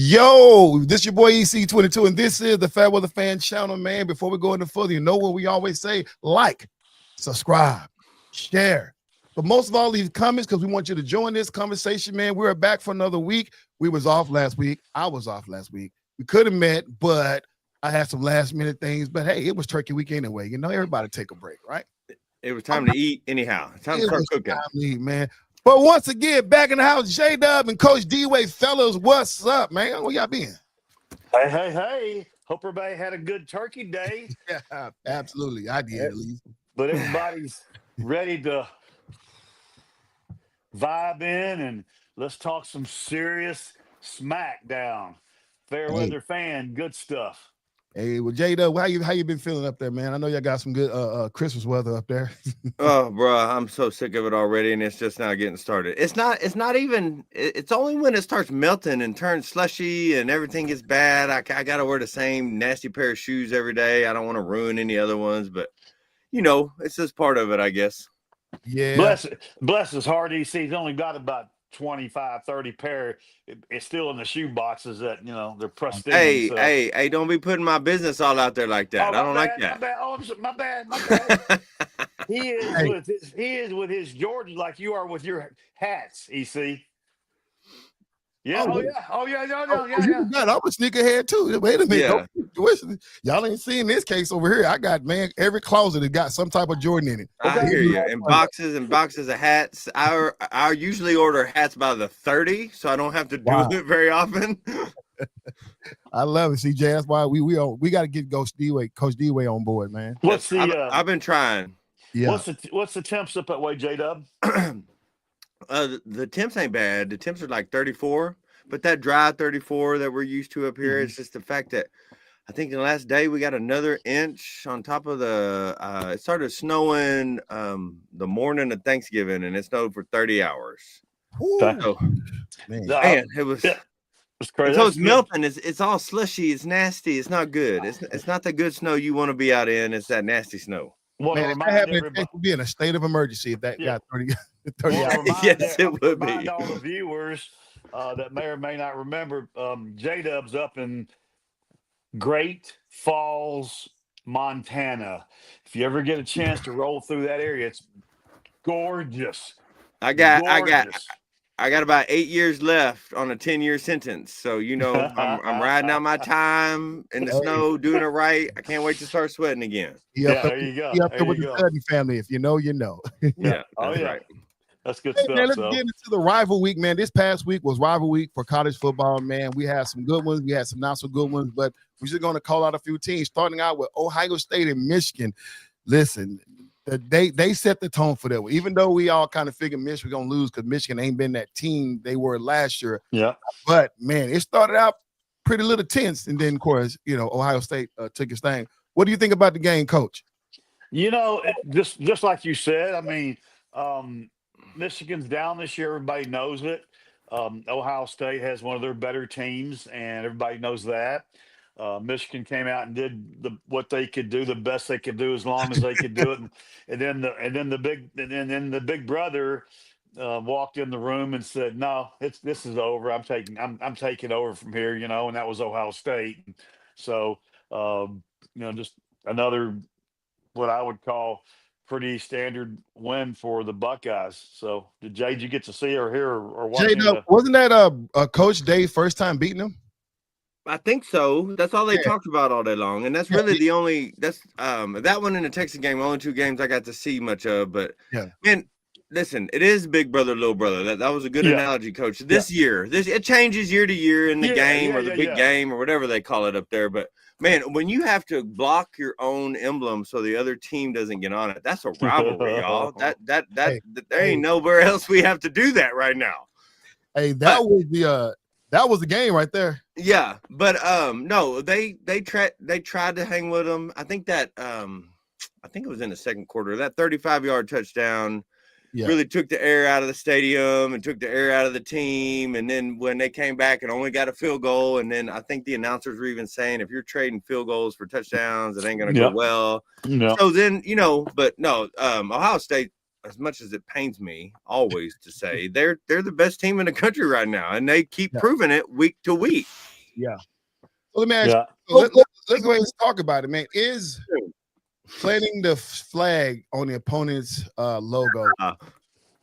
Yo, this your boy EC22, and this is the FairWeather Fan channel, man. Before we go any further, you know what we always say: like, subscribe, share. But most of all, leave comments because we want you to join this conversation, man. We're back for another week. We was off last week. I was off last week. We could have met, but I had some last minute things. But hey, it was turkey week anyway. You know, everybody take a break, right? It was time to eat anyhow. Time to start cooking. Time to eat, man. But once again, back in the house, J-Dub and Coach D-Way, fellas, what's up, man? Where y'all been? Hey. Hope everybody had a good turkey day. Yeah, absolutely. I did, at least. But everybody's ready to vibe in, and let's talk some serious smackdown. FairWeather Fan, good stuff. Hey, well, J-Dub, how you been feeling up there, man? I know y'all got some good Christmas weather up there. Oh, bro, I'm so sick of it already, and it's just now getting started. It's not even. It's only when it starts melting and turns slushy and everything gets bad. I gotta wear the same nasty pair of shoes every day. I don't want to ruin any other ones, but you know, it's just part of it, I guess. Yeah. Bless his heart. He's only got about 25, 30 pair. It's still in the shoe boxes that, you know, they're pristine. Hey, don't be putting my business all out there like that. I don't like that. My bad. He is with his Jordans like you are with your hats, EC. Yeah. Oh yeah. I'm a sneakerhead too. Wait a minute. Yeah. Y'all ain't seeing this case over here. I got, man, every closet that got some type of Jordan in it. I hear you. And boxes of hats. I usually order hats by the 30, so I don't have to do it very often. I love it, CJ. That's why we got to get Coach D-Way on board, man. I've been trying. Yeah. What's the temps up that way, J-Dub? The temps ain't bad. The temps are like 34, but that dry 34 that we're used to up here, it's just the fact that I think the last day we got another inch on top of it started snowing the morning of Thanksgiving, and it snowed for 30 hours. So, man, it was crazy. So it's melting. It's all slushy. It's nasty. It's not good. It's not the good snow you want to be out in. It's that nasty snow. Well, man, it would be in a state of emergency if that got 30 hours. Yes, it would be. All the viewers that may or may not remember, J-Dub's up in Great Falls, Montana. If you ever get a chance to roll through that area, it's gorgeous. I got about 8 years left on a 10-year sentence. So, you know, I'm riding out my time in the snow, doing it right. I can't wait to start sweating again. There you go. Up there with the Sutton family. If you know, you know. Yeah. Right. That's good stuff. Man, let's get into the rival week, man. This past week was rival week for college football, man. We had some good ones. We had some not so good ones, but we're just going to call out a few teams, starting out with Ohio State and Michigan. Listen, they set the tone for that one. Even though we all kind of figured Michigan was going to lose because Michigan ain't been that team they were last year. Yeah. But, man, it started out pretty little tense, and then, of course, you know, Ohio State took its thing. What do you think about the game, Coach? You know, just like you said, I mean, Michigan's down this year. Everybody knows it. Ohio State has one of their better teams, and everybody knows that. Michigan came out and did what they could do, the best they could do, as long as they could do it. And then the big brother walked in the room and said, "No, this is over. I'm taking over from here." You know, and that was Ohio State. So you know, just another what I would call pretty standard win for the Buckeyes. So, did you get to see or hear or watch? Wasn't that Coach Dave first time beating him? I think so. That's all they talked about all day long, and that's really the only. That's that one in the Texas game. Only two games I got to see much of, but man, listen, it is big brother, little brother. That was a good analogy, Coach. This year, it changes year to year in the game or the big game or whatever they call it up there, but. Man, when you have to block your own emblem so the other team doesn't get on it, that's a rivalry, y'all. There ain't nowhere else we have to do that right now. Hey, that was the game right there. Yeah, but no, they tried to hang with them. I think it was in the second quarter. That 35-yard touchdown really took the air out of the stadium and took the air out of the team. And then when they came back and only got a field goal, and then I think the announcers were even saying, if you're trading field goals for touchdowns, it ain't going to go well. No. So then, you know, but no, Ohio State, as much as it pains me always to say, they're the best team in the country right now, and they keep proving it week to week. Yeah. Well, let me ask Yeah. you. Let's go ahead and talk about it, man. Is planting the flag on the opponent's logo? I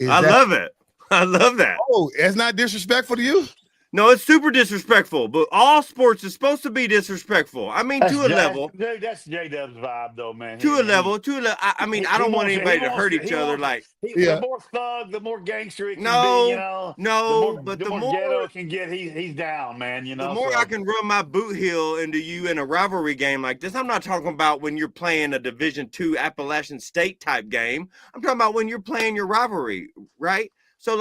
love it. I love that. Oh, it's not disrespectful to you? No, it's super disrespectful, but all sports is supposed to be disrespectful. I mean, to a level. Dude, that's J-Dub's vibe, though, man. To a level. I mean, I don't want anybody to hurt each other. The more thug, the more gangster it can be, the more ghetto it can get, he's down, man, The more I can run my boot heel into you in a rivalry game like this, I'm not talking about when you're playing a Division II Appalachian State type game. I'm talking about when you're playing your rivalry, right? So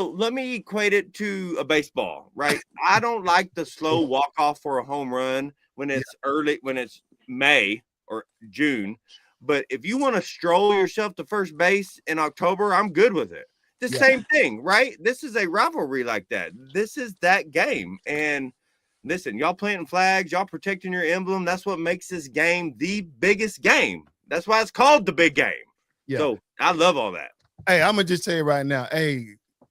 let me equate it to a baseball, right? I don't like the slow walk off for a home run when it's early, when it's May or June. But if you want to stroll yourself to first base in October, I'm good with it. The same thing, right? This is a rivalry like that. This is that game. And listen, y'all planting flags, y'all protecting your emblem. That's what makes this game the biggest game. That's why it's called the big game. Yeah. So I love all that. Hey, I'm going to just tell you right now,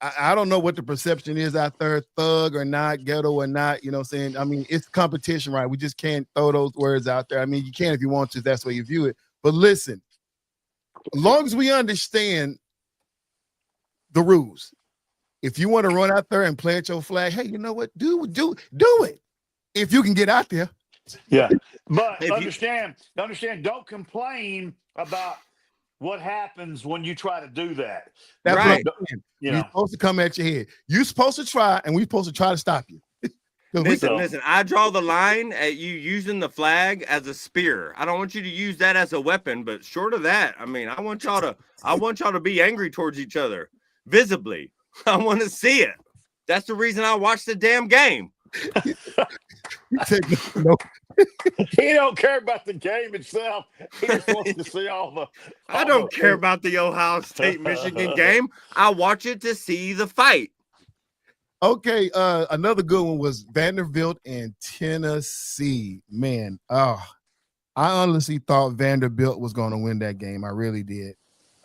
I don't know what the perception is out there, thug or not, ghetto or not, you know what I'm saying? I mean, it's competition, right? We just can't throw those words out there. I mean, you can if you want to, that's the way you view it. But listen, as long as we understand the rules, if you want to run out there and plant your flag, hey, you know what? Do it. If you can get out there. Yeah. But understand, don't complain about what happens when you try to do that. That's right. You're supposed to come at your head. You're supposed to try, and we're supposed to try to stop you. Listen, I draw the line at you using the flag as a spear. I don't want you to use that as a weapon, but short of that, I mean, I want y'all to be angry towards each other visibly. I want to see it. That's the reason I watched the damn game. He don't care about the game itself. He just wants to see all the. I don't care about the Ohio State Michigan game. I watch it to see the fight. Okay, another good one was Vanderbilt and Tennessee. Man, I honestly thought Vanderbilt was going to win that game. I really did.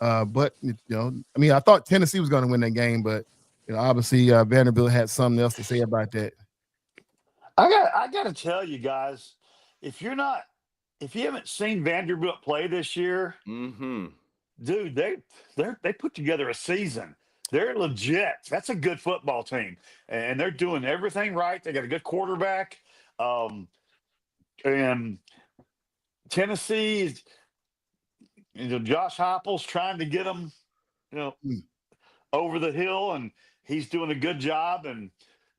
But I thought Tennessee was going to win that game, but obviously Vanderbilt had something else to say about that. I got to tell you guys, if you haven't seen Vanderbilt play this year, dude, they put together a season. They're legit. That's a good football team, and they're doing everything right. They got a good quarterback, and Tennessee is, Josh Heupel's trying to get them, over the hill, and he's doing a good job.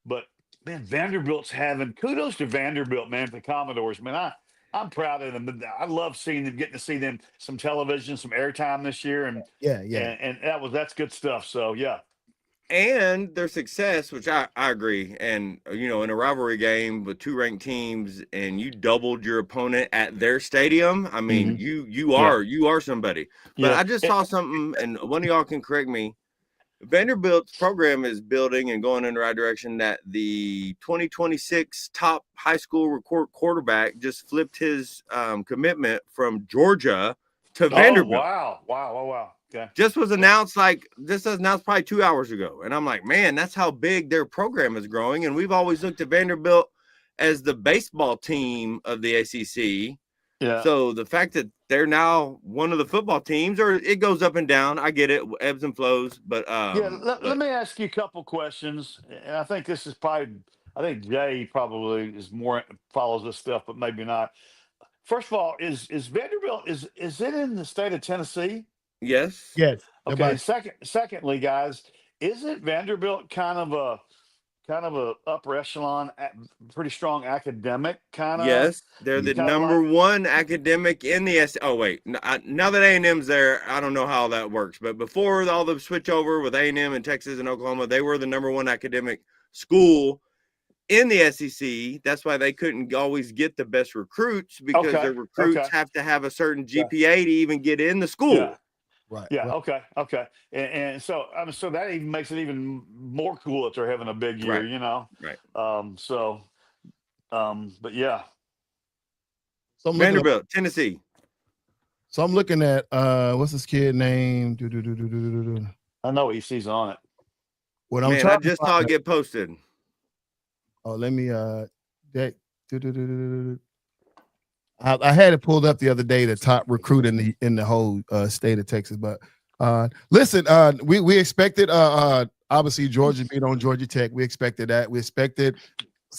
But man, Vanderbilt's having kudos to Vanderbilt, man, the Commodores. Man, I'm proud of them. I love seeing them, getting to see them some television, some airtime this year, and and that's good stuff. So yeah, and their success, which I agree, and in a rivalry game with two ranked teams, and you doubled your opponent at their stadium. I mean, you are somebody. But I just saw something, and one of y'all can correct me. Vanderbilt's program is building and going in the right direction. That the 2026 top high school quarterback just flipped his commitment from Georgia to Vanderbilt. Wow. Okay. Just was announced probably 2 hours ago. And I'm like, man, that's how big their program is growing. And we've always looked at Vanderbilt as the baseball team of the ACC. Yeah. So the fact that they're now one of the football teams, or it goes up and down, I get it, ebbs and flows. But let me ask you a couple questions, and I think this is probably, I think Jay probably is more follows this stuff, but maybe not. First of all, is Vanderbilt is it in the state of Tennessee? Yes. Okay. Secondly, guys, isn't Vanderbilt kind of a upper echelon, pretty strong academic kind of? Yes, they're the number one academic in the S. Oh wait, now that A&M's there, I don't know how that works. But before all the switch over with A&M and Texas and Oklahoma, they were the number one academic school in the SEC. That's why they couldn't always get the best recruits, because their recruits have to have a certain GPA to even get in the school. Yeah. Right. Yeah. Right. Okay. And so so that even makes it even more cool that they're having a big year, Right. But yeah. So Vanderbilt, Tennessee. So I'm looking at what's this kid name? I know EC's on it. What I'm Man, I trying just to saw find, it get posted. oh, let me I had it pulled up the other day, the top recruit in the whole state of Texas. But listen, we expected obviously Georgia beat on Georgia Tech. We expected that. We expected who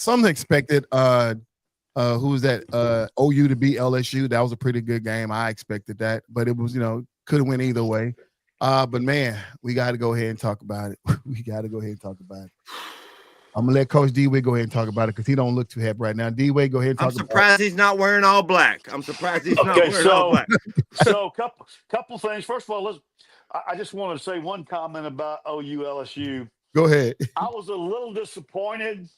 was that? OU to beat LSU. That was a pretty good game. I expected that, but it was, could have went either way. But man, we got to go ahead and talk about it. We got to go ahead and talk about it. I'm gonna let Coach D-Wade go ahead and talk about it because he don't look too happy right now. D-Wade, go ahead and talk I'm surprised he's not wearing all black. I'm surprised he's not wearing all black. So couple things. First of all, I just want to say one comment about OU LSU. Go ahead. I was a little disappointed.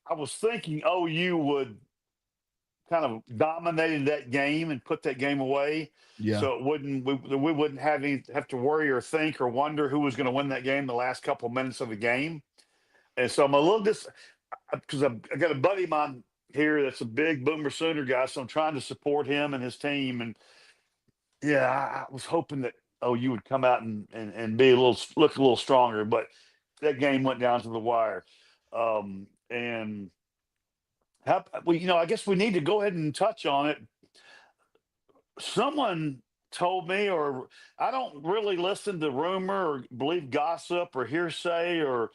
I was thinking OU would kind of dominate that game and put that game away. Yeah. So we wouldn't have to worry or think or wonder who was going to win that game the last couple minutes of the game. And so I'm a little because I got a buddy of mine here that's a big Boomer Sooner guy, so I'm trying to support him and his team. And yeah, I was hoping that you would come out and be look a little stronger, but that game went down to the wire. And I guess we need to go ahead and touch on it. Someone told me, or I don't really listen to rumor or believe gossip or hearsay or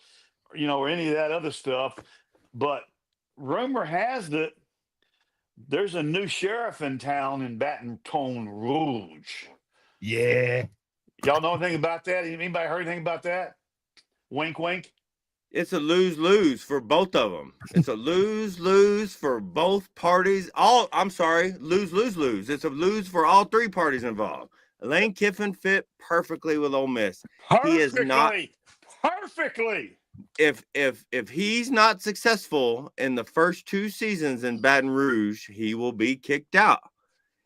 any of that other stuff, but rumor has it there's a new sheriff in town in Baton Rouge. Yeah. Y'all know anything about that? Anybody heard anything about that? Wink, wink. It's a lose-lose for both of them. It's a lose-lose for both parties. Lose-lose-lose. It's a lose for all three parties involved. Lane Kiffin fit perfectly with Ole Miss. He is not perfectly. If he's not successful in the first two seasons in Baton Rouge, he will be kicked out.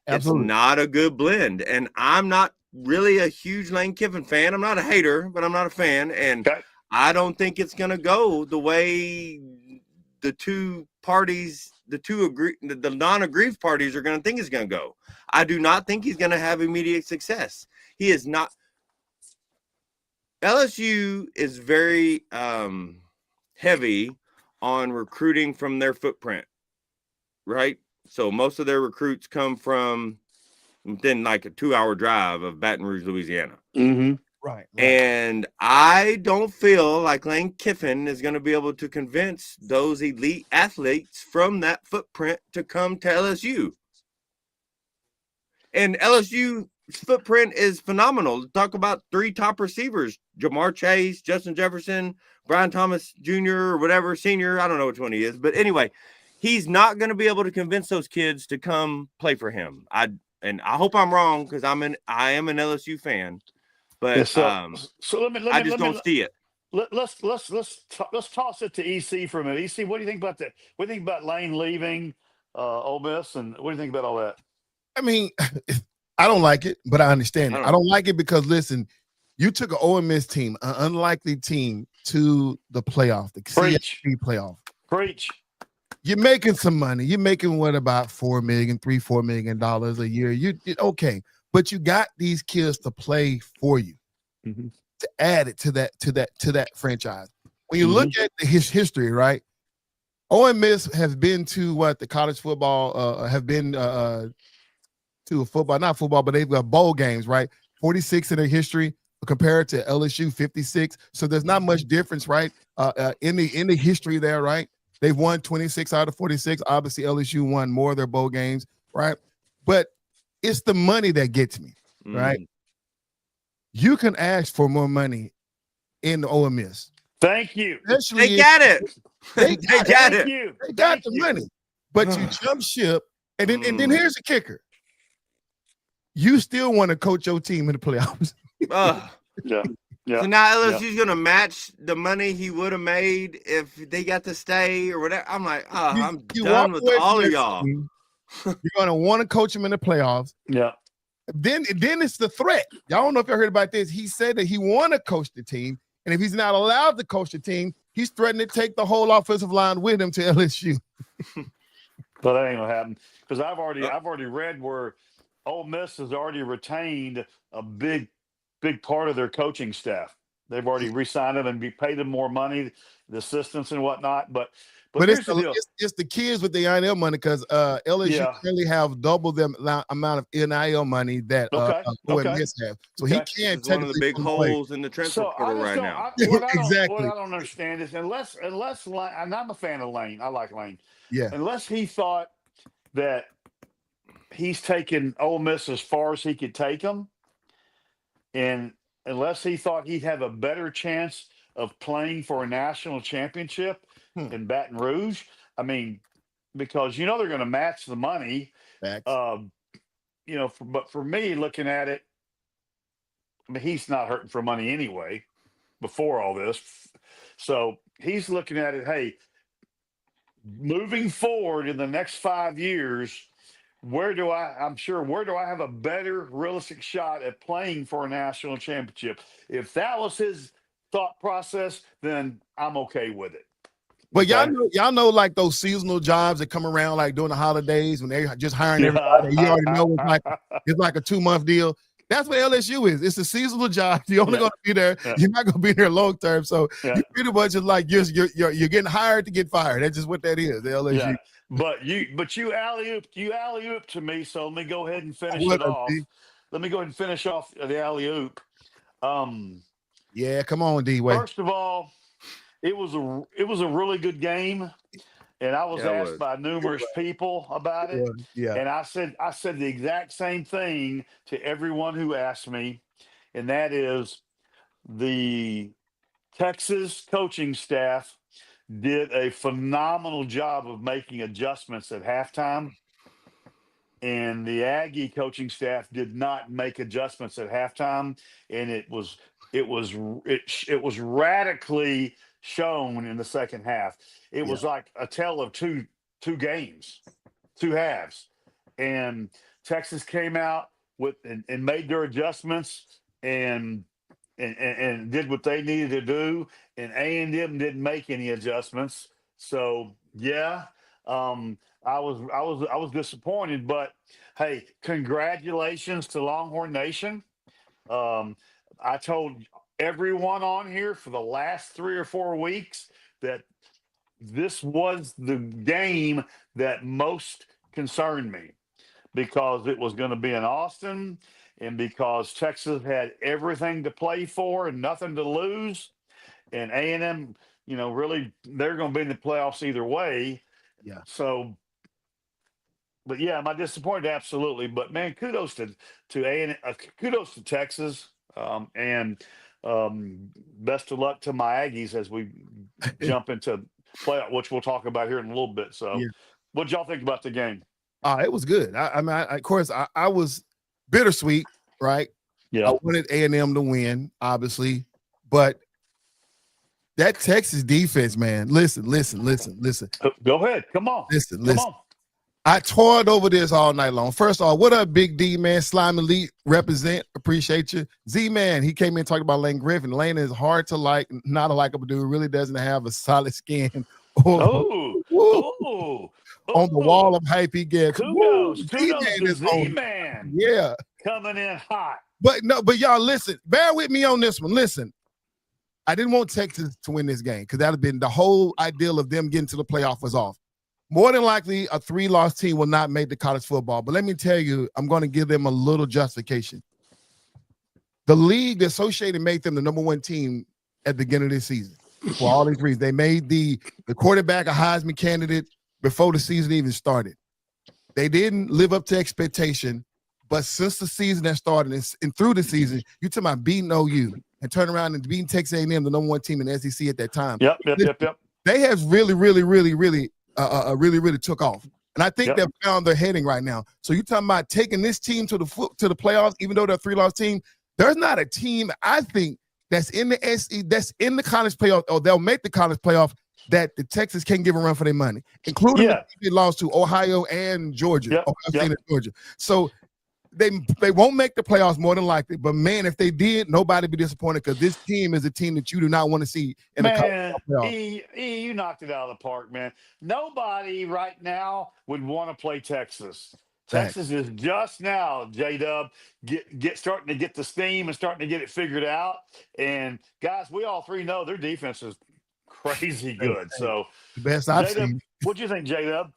Absolutely. It's not a good blend. And I'm not really a huge Lane Kiffin fan. I'm not a hater, but I'm not a fan. And I don't think it's going to go the way the two parties, the non-aggrieved parties are going to think it's going to go. I do not think he's going to have immediate success. He is not. LSU is very heavy on recruiting from their footprint, right? So most of their recruits come from within like a 2-hour drive of Baton Rouge, Louisiana. Mm-hmm. Right. And I don't feel like Lane Kiffin is going to be able to convince those elite athletes from that footprint to come to LSU. And LSU footprint is phenomenal. Talk about 3 top receivers: Jamar Chase, Justin Jefferson, Brian Thomas Jr. or whatever, senior. I don't know which one he is. But anyway, he's not going to be able to convince those kids to come play for him. I hope I'm wrong because I am an LSU fan. But so I just don't see it. Let's toss it to EC for a minute. EC, what do you think about that? What do you think about Lane leaving Ole Miss, and what do you think about all that? I mean, I don't like it, but I understand it. I don't like it because, listen, you took an Ole Miss team, an unlikely team, to the playoff, the CFP playoff. Preach. You're making some money. You're making about $4 million a year. Okay, but you got these kids to play for you, to add it to that franchise. When you look at his history, right? Ole Miss has been to the college football have been to a football, not football, but they've got bowl games, right? 46 in their history compared to LSU 56. So there's not much difference, right? In the history there, right? They've won 26 out of 46. Obviously, LSU won more of their bowl games, right? But it's the money that gets me, right? You can ask for more money in the Ole Miss. Thank you. They got it. They got it. They got the money. But you jump ship, and then here's the kicker. You still want to coach your team in the playoffs. Yeah. So now LSU's going to match the money he would have made if they got to stay or whatever. I'm like, I'm done with all of y'all. You're going to want to coach him in the playoffs. Yeah. Then it's the threat. Y'all don't know if y'all heard about this. He said that he want to coach the team, and if he's not allowed to coach the team, he's threatening to take the whole offensive line with him to LSU. But that ain't gonna happen because I've already read where Ole Miss has already retained a big part of their coaching staff. They've already re-signed them and paid them more money, the assistants and whatnot. But But here's the deal. it's the kids with the NIL money because LSU currently have double the amount of NIL money that Ole Miss have. So he can't take one of the big holes in the transfer portal right now. What I Exactly. don't understand is unless Lane, and I'm a fan of Lane. I like Lane. Yeah. Unless he thought that he's taken Ole Miss as far as he could take them, and unless he thought he'd have a better chance of playing for a national championship in Baton Rouge, I mean, because they're going to match the money. But for me, looking at it, I mean, he's not hurting for money anyway before all this. So he's looking at it, hey, moving forward in the next 5 years, where do I have a better realistic shot at playing for a national championship? If that was his thought process, then I'm okay with it. But y'all know like those seasonal jobs that come around like during the holidays when they're just hiring everybody. You already know it's like a 2-month deal. That's what LSU is. It's a seasonal job. You're only going to be there. You're not going to be there long term. So you pretty much is like you're getting hired to get fired. That's just what that is. The LSU. Yeah. But you alley-oop to me. So let me go ahead and finish it off. Let me go ahead and finish off the alley-oop. Yeah, come on, D-Way. First of all, it was a really good game, and I was asked by numerous people about it. Yeah. And I said the exact same thing to everyone who asked me, and that is the Texas coaching staff did a phenomenal job of making adjustments at halftime, and the Aggie coaching staff did not make adjustments at halftime, and it was radically shown in the second half. It was like a tale of two games, 2 halves, and Texas came out and made their adjustments and did what they needed to do, and A&M didn't make any adjustments. So I was disappointed, but hey, congratulations to Longhorn Nation. I told everyone on here for the last 3 or 4 weeks that this was the game that most concerned me, because it was going to be in Austin and because Texas had everything to play for and nothing to lose, and A&M, really they're going to be in the playoffs either way. Yeah. So, but yeah, am I disappointed? Absolutely. But man, kudos to A&M, kudos to Texas, and best of luck to my Aggies as we jump into playoff, which we'll talk about here in a little bit. So, what y'all think about the game? It was good. I mean, of course, I was bittersweet, right? Yeah, I wanted A&M to win, obviously, but that Texas defense, man. Listen. Go ahead. Come on. Listen. Come on. I toiled over this all night long. First of all, what up, Big D, man? Slime Elite, represent. Appreciate you. Z-Man, he came in and talked about Lane Griffin. Lane is hard to like, not a likable dude. Really doesn't have a solid skin. On the wall of hype he gets. Kudos to Z-Man. Yeah. Coming in hot. But y'all, listen. Bear with me on this one. Listen. I didn't want Texas to win this game because that would have been the whole ideal of them getting to the playoff was off. More than likely, a 3-loss team will not make the college football. But let me tell you, I'm going to give them a little justification. The league, the Associated, made them the number 1 team at the beginning of this season for all these reasons. They made the quarterback a Heisman candidate before the season even started. They didn't live up to expectation, but since the season has started and through the season, you're talking about beating OU and turn around and beating Texas A&M, the number 1 team in the SEC at that time. Yep. They have really took off. And I think they've found their heading right now. So you're talking about taking this team to the playoffs, even though they're a 3-loss team. There's not a team, I think, that's in the SEC, that's in the college playoff, or they'll make the college playoff, that the Texas can't give a run for their money, including the lost to Ohio and Georgia. Georgia. So they won't make the playoffs more than likely. But man, if they did, nobody be disappointed because this team is a team that you do not want to see in the college playoff. You knocked it out of the park, man. Nobody right now would want to play Texas. Texas is just now, J-Dub, starting to get the steam and starting to get it figured out. And guys, we all three know their defense is crazy good. So the best I've J-Dub, seen. what do you think, J-Dub?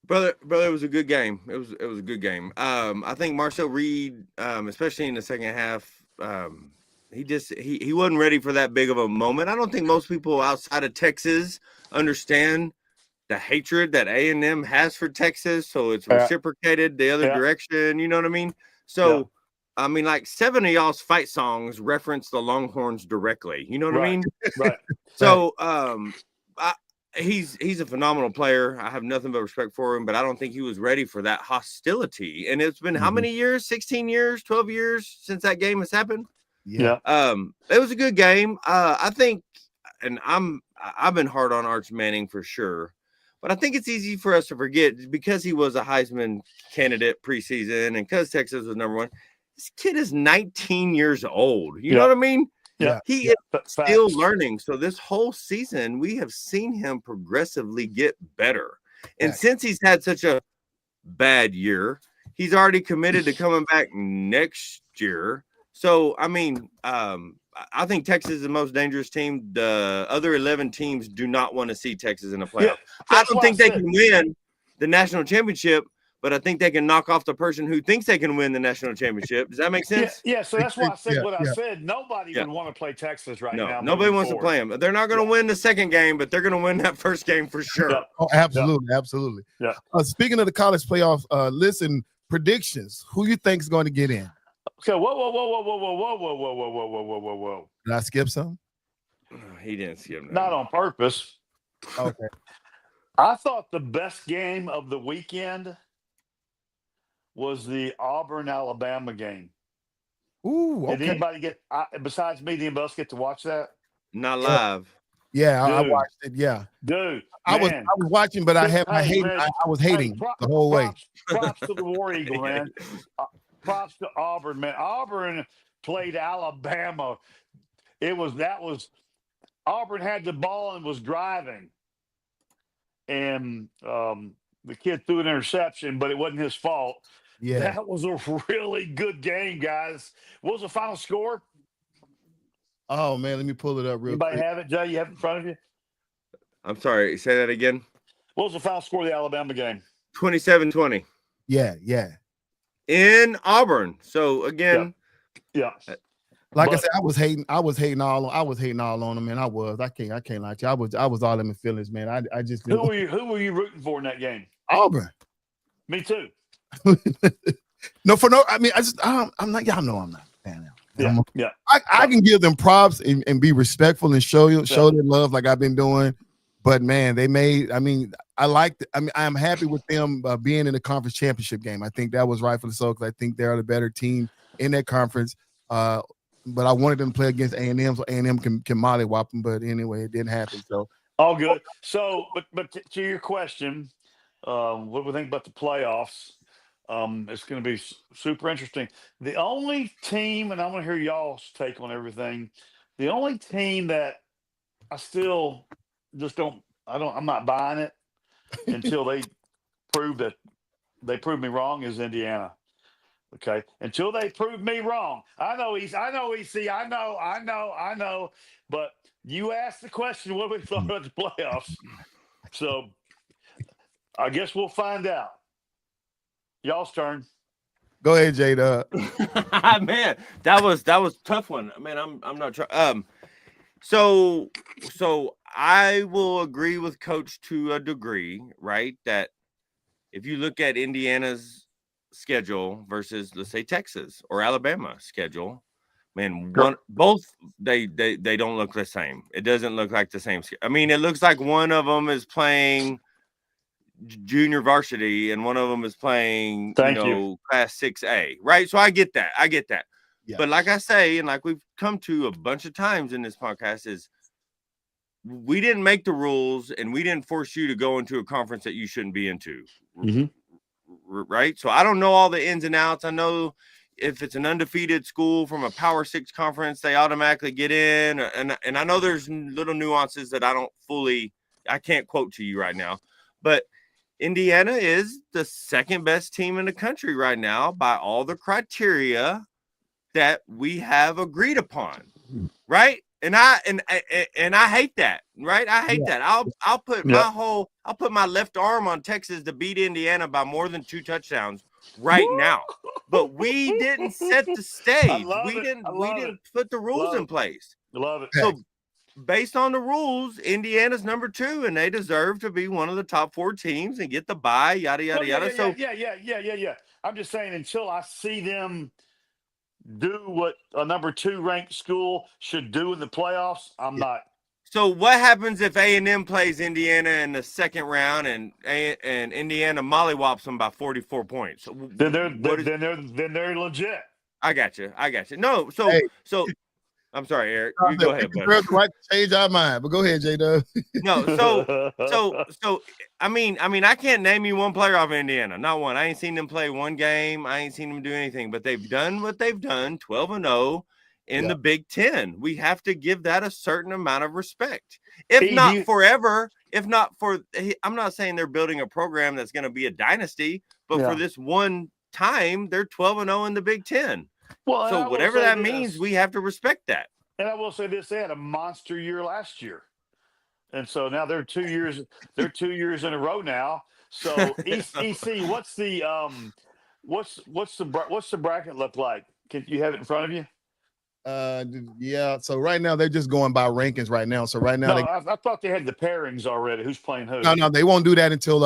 Brother, it was a good game. It was a good game. I think Marcel Reed, especially in the second half, he wasn't ready for that big of a moment. I don't think most people outside of Texas understand the hatred that A&M has for Texas, so it's reciprocated the other direction. You know what I mean? So, I mean, like 7 of y'all's fight songs reference the Longhorns directly. You know what I mean? Right. So, he's a phenomenal player. I have nothing but respect for him, but I don't think he was ready for that hostility. And it's been how many years? 16 years, 12 years since that game has happened. Yeah. It was a good game. I think, and I've been hard on Arch Manning for sure, but I think it's easy for us to forget because he was a Heisman candidate preseason and because Texas was number one. This kid is 19 years old. You know what I mean? Yeah. He is still learning. So this whole season, we have seen him progressively get better. And since he's had such a bad year, he's already committed to coming back next year. So, I mean, I think Texas is the most dangerous team. The other 11 teams do not want to see Texas in the playoff. Yeah, I don't think they can win the national championship, but I think they can knock off the person who thinks they can win the national championship. Does that make sense? Yeah. So that's why I said what I said. Nobody would want to play Texas right now. Nobody wants to play them. They're not going to win the second game, but they're going to win that first game for sure. Yeah. Oh, absolutely. Absolutely. Yeah. Speaking of the college playoff, listen, predictions. Who you think is going to get in? Okay, whoa. Did I skip some? He didn't skip. Not on purpose. Okay. I thought the best game of the weekend was the Auburn-Alabama game. Ooh, okay. Did anybody besides me, did anybody else get to watch that? Not live. Yeah, I watched it. Yeah, dude. I was watching, but I had my hate. I was hating the whole way. Props to the War Eagle, man. Props to Auburn, man. Auburn played Alabama. Auburn had the ball and was driving, and the kid threw an interception, but it wasn't his fault. Yeah, that was a really good game, guys. What was the final score? Oh man, let me pull it up real quick. Anybody have it, Jay? You have it in front of you? I'm sorry. Say that again. What was the final score of the Alabama game? 27-20. Yeah. In Auburn. So again, like I said, I was hating all on them, man. I can't lie to you. I was all in my feelings, man. I just who were you rooting for in that game? Auburn. Me too. I'm not. Y'all know I'm not a fan. Yeah. I can give them props and be respectful and show their love like I've been doing. But man, I'm happy with them being in the conference championship game. I think that was rightfully so because I think they're the better team in that conference. But I wanted them to play against A&M so A&M can mollywop them. But anyway, it didn't happen. So all good. So, but to your question, what do we think about the playoffs? It's going to be super interesting. The only team, and I want to hear y'all's take on everything. The only team that I still just I'm not buying it until they prove me wrong is Indiana. Okay. Until they prove me wrong. I know. But you asked the question, what do we thought about the playoffs? So I guess we'll find out. Y'all's turn. Go ahead, J-Dub. Man, that was a tough one. Man, I'm not trying. So I will agree with Coach to a degree, right? That if you look at Indiana's schedule versus, let's say, Texas or Alabama schedule, man, both they don't look the same. It doesn't look like the same. I mean, it looks like one of them is playing junior varsity and one of them is playing, class 6A, right? So I get that. Yeah. But like I say, and like we've come to a bunch of times in this podcast, is we didn't make the rules and we didn't force you to go into a conference that you shouldn't be into. Mm-hmm. Right. So I don't know all the ins and outs. I know if it's an undefeated school from a Power 6 conference, they automatically get in. And I know there's little nuances that I can't quote to you right now. But Indiana is the second best team in the country right now by all the criteria that we have agreed upon, right? And I hate that, right? I hate that. I'll put my left arm on Texas to beat Indiana by more than 2 touchdowns right now. But we didn't set the stage. We didn't put the rules in place. Love it. So based on the rules, Indiana's number 2, and they deserve to be one of the top 4 teams and get the bye, yada, yada, yada. Yeah. I'm just saying, until I see them do what a number 2 ranked school should do in the playoffs, I'm not. So what happens if A&M plays Indiana in the second round and Indiana mollywops them by 44 points? Then they're legit. I got you. No, so I'm sorry, Eric. You go ahead, buddy. Right to change our mind, but go ahead, J-Dub. No, so I mean, I can't name you one player off of Indiana, not one. I ain't seen them play one game. I ain't seen them do anything, but they've done what they've done, 12-0 in the Big Ten. We have to give that a certain amount of respect. If not forever, I'm not saying they're building a program that's going to be a dynasty, but for this one time, they're 12-0 in the Big Ten. Well, so whatever that means, we have to respect that. And I will say this: they had a monster year last year, and so now they're 2 years. They're 2 years in a row now. So EC, what's the bracket look like? Can you have it in front of you? Yeah. So right now they're just going by rankings right now. So right now, I thought they had the pairings already. Who's playing who? No, they won't do that until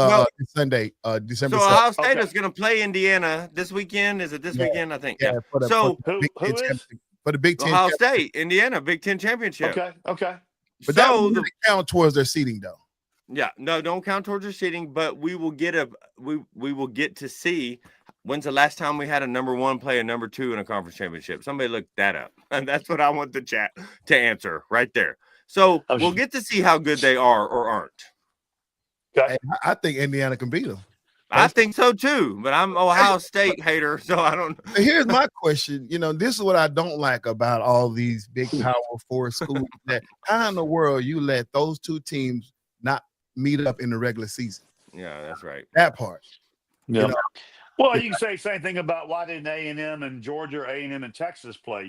Sunday, December. So Ohio State is going to play Indiana this weekend. Is it this weekend? I think. Yeah. For the Big Ten? Ohio State, Indiana, Big Ten championship. Okay. But that will count towards their seeding, though. Yeah, no, don't count towards their seeding. But we will get we will get to see. When's the last time we had a number 1 play a number 2 in a conference championship? Somebody look that up. And that's what I want the chat to answer right there. So we'll get to see how good they are or aren't. Okay. I think Indiana can beat them. I think so too, but I'm Ohio State hater, so I don't. Here's my question. This is what I don't like about all these big Power 4 schools. That how in the world you let those 2 teams not meet up in the regular season? Yeah, that's right. That part. Yeah. Well, you can say the same thing about why didn't A&M and Georgia, A&M and Texas play?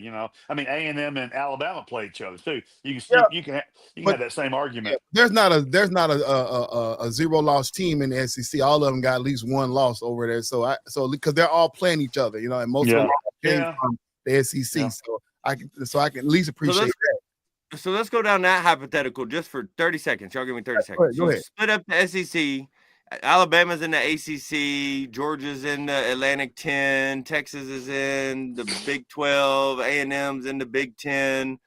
I mean A&M and Alabama play each other too. You can have that same argument. There's not a 0-loss team in the SEC. All of them got at least 1 loss over there. So because they're all playing each other, and most of them came from the SEC. Yeah. So I can at least appreciate that. So let's go down that hypothetical just for 30 seconds. Y'all give me 30 seconds. Go ahead. Split up the SEC. Alabama's in the ACC, Georgia's in the Atlantic 10, Texas is in the Big 12, A&M's in the Big 10,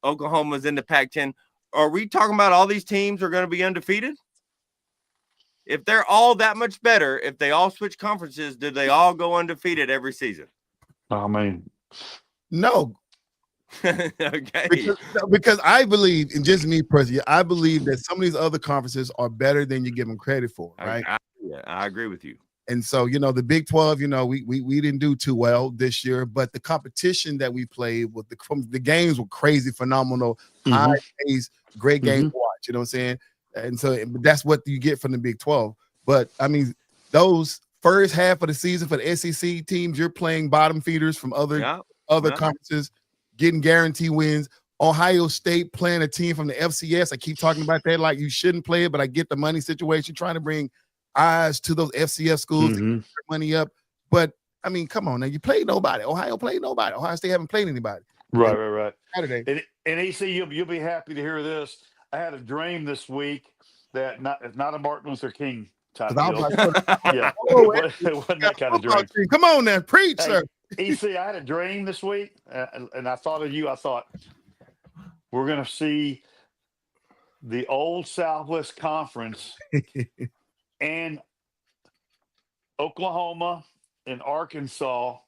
Oklahoma's in the Pac-10. Are we talking about all these teams are going to be undefeated? If they're all that much better, if they all switch conferences, do they all go undefeated every season? I mean, no. Okay. Because I believe, and just me personally, I believe that some of these other conferences are better than you give them credit for, right? I agree with you. And so, the Big 12, we didn't do too well this year, but the competition that we played with the games were crazy, phenomenal, high pace, great game to watch. You know what I'm saying? And so that's what you get from the Big 12. But I mean, those first half of the season for the SEC teams, you're playing bottom feeders from other conferences, getting guarantee wins. Ohio State playing a team from the FCS. I keep talking about that like you shouldn't play it, but I get the money situation, trying to bring eyes to those FCS schools to get their money up. But, I mean, come on now. You played nobody. Ohio played nobody. Ohio State haven't played anybody. Right. Saturday. And EC, you'll be happy to hear this. I had a dream this week that it's not a Martin Luther King type deal. It wasn't that kind of dream. Come on now. Preach, sir. EC, I had a dream this week, and I thought of you. I thought, we're going to see the old Southwest Conference and Oklahoma and Arkansas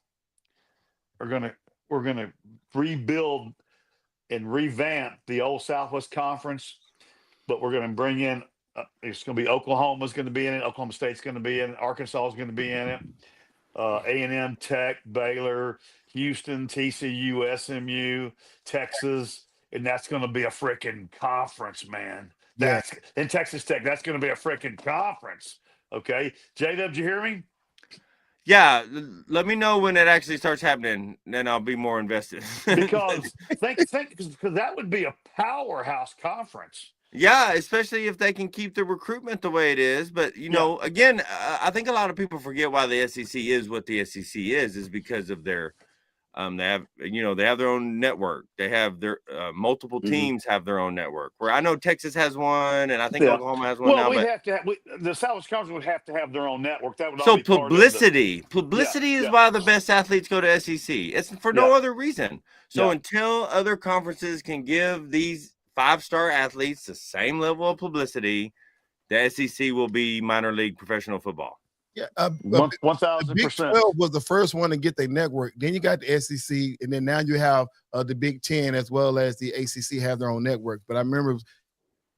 we're going to rebuild and revamp the old Southwest Conference, but we're going to bring in it's going to be Oklahoma's going to be in it, Oklahoma State's going to be in it, Arkansas is going to be in it, A&M, Tech, Baylor, Houston, TCU, SMU, Texas, and that's going to be a freaking conference, man. And Texas Tech, that's going to be a freaking conference. Okay, J-Dub, did you hear me? Yeah, let me know when it actually starts happening, then I'll be more invested. Because because that would be a powerhouse conference. Yeah, especially if they can keep the recruitment the way it is. But again, I think a lot of people forget why the SEC is what the SEC is because of their they have their own network. They have their multiple teams have their own network. Where I know Texas has one, and I think Oklahoma has one now. Well, but the Southwest Conference would have to have their own network. That would all so be part publicity of is why the best athletes go to SEC. It's for no other reason. So until other conferences can give these 5-star athletes the same level of publicity, the SEC will be minor league professional football. Yeah, 1,000%. Big 12 was the first one to get their network. Then you got the SEC, and then now you have the Big 10 as well as the ACC have their own network. But I remember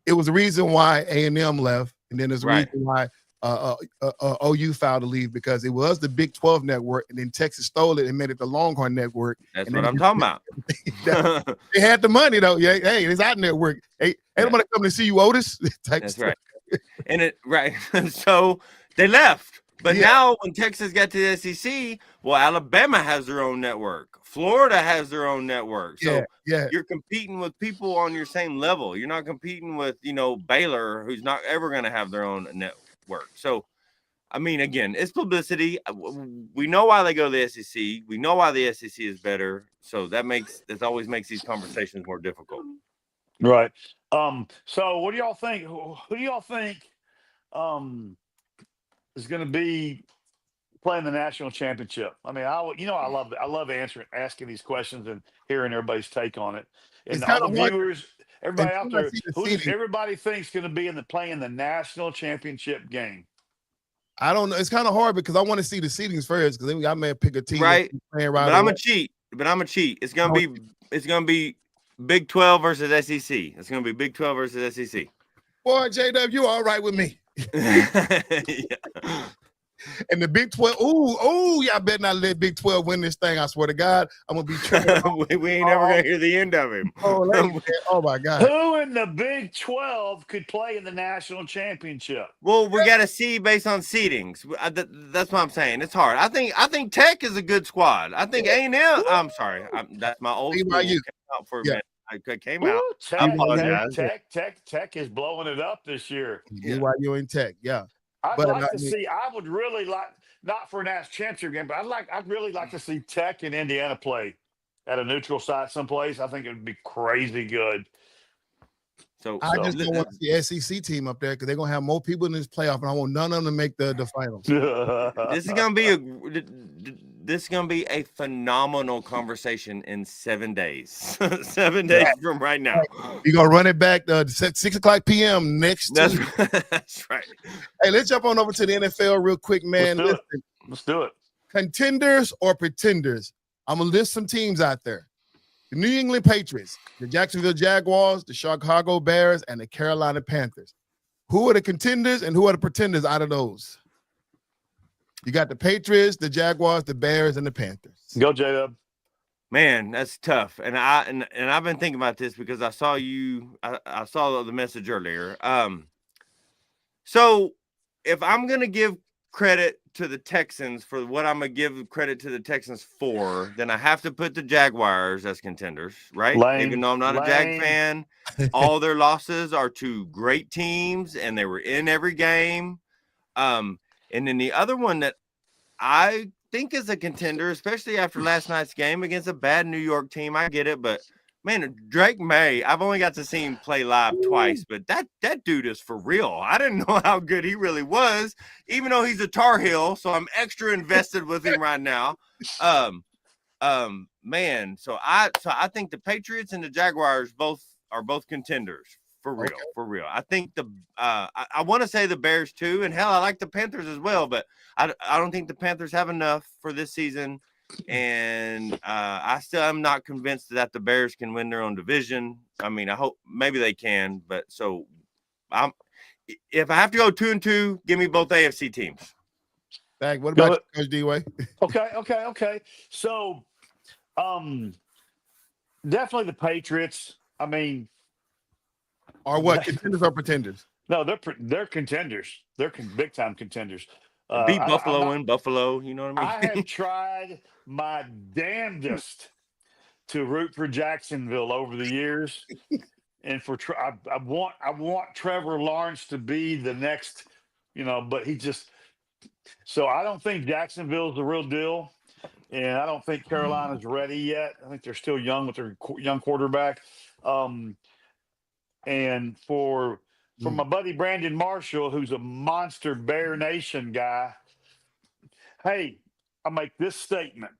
it was the reason why A&M left, and then there's a reason why OU filed to leave, because it was the Big 12 network, and then Texas stole it and made it the Longhorn network. That's what I'm talking about. They had the money though. Yeah, hey, it's our network. Hey, nobody coming to see you, Otis. That's right. And so they left. But now when Texas got to the SEC, well, Alabama has their own network. Florida has their own network. So you're competing with people on your same level. You're not competing with, Baylor, who's not ever going to have their own network. So, I mean, again, it's publicity. We know why they go to the SEC. We know why the SEC is better. So that always makes these conversations more difficult. Right. So what do y'all think? Who do y'all think is going to be playing the national championship? I mean, I love asking these questions and hearing everybody's take on it. And all the viewers, everybody out there, who does everybody thinks going to be playing the national championship game? I don't know. It's kind of hard because I want to see the seedings first, because then I may pick a team. Right. But I'm a cheat. It's gonna be Big 12 versus SEC. It's gonna be Big 12 versus SEC. Boy, JW, you all right with me. And the Big 12, y'all better not let Big 12 win this thing. I swear to God, I'm gonna be we ain't never gonna hear the end of him. Oh my God. Who in the Big 12 could play in the national championship? Well, we got to see based on seedings. That's what I'm saying. It's hard. I think Tech is a good squad. I think A&M. I'm sorry. That's my old school. Came out for a minute. I came out. Tech is blowing it up this year. BYU in Tech, I would really like, not for a national championship game, but I'd really like to see Tech and Indiana play at a neutral site someplace. I think it would be crazy good. So I just don't want the SEC team up there, because they're gonna have more people in this playoff, and I want none of them to make the finals. This is gonna be a phenomenal conversation in 7 days. 7 days from right now. You're gonna run it back 6:00 p.m. next Tuesday. That's right. Hey, let's jump on over to the NFL real quick, man. Let's do it. Contenders or pretenders? I'm gonna list some teams out there. The New England Patriots, the Jacksonville Jaguars, the Chicago Bears, and the Carolina Panthers. Who are the contenders and who are the pretenders out of those? You got the Patriots, the Jaguars, the Bears, and the Panthers. Go, J-Dub. Man, that's tough. And I've been thinking about this because I saw I saw the message earlier. So if I'm gonna give credit to the Texans for what I'm gonna give credit to the Texans for, then I have to put the Jaguars as contenders, right? Even though I'm not a Jag fan, all their losses are to great teams, and they were in every game. And then the other one that I think is a contender, especially after last night's game against a bad New York team, I get it, but man, Drake May, I've only got to see him play live twice, but that dude is for real. I didn't know how good he really was, even though he's a Tar Heel, so I'm extra invested with him right now. Man, so I think the Patriots and the Jaguars are both contenders. For real. I think I want to say the Bears too, and hell, I like the Panthers as well, but I don't think the Panthers have enough for this season, and I still am not convinced that the Bears can win their own division. I mean, I hope maybe they can, but if I have to go 2-2, give me both AFC teams. What about you, Coach D-Way? Okay. So, definitely the Patriots. I mean. Or what? Contenders or pretenders? No, they're contenders. They're big time contenders. Beat I'm Buffalo not. in Buffalo. You know what I I have mean? tried my damnedest to root for Jacksonville over the years, and I want Trevor Lawrence to be the next, but he just. So I don't think Jacksonville's the real deal, and I don't think Carolina's ready yet. I think they're still young with their young quarterback. And for my buddy Brandon Marshall, who's a monster Bear Nation guy, hey, I make this statement.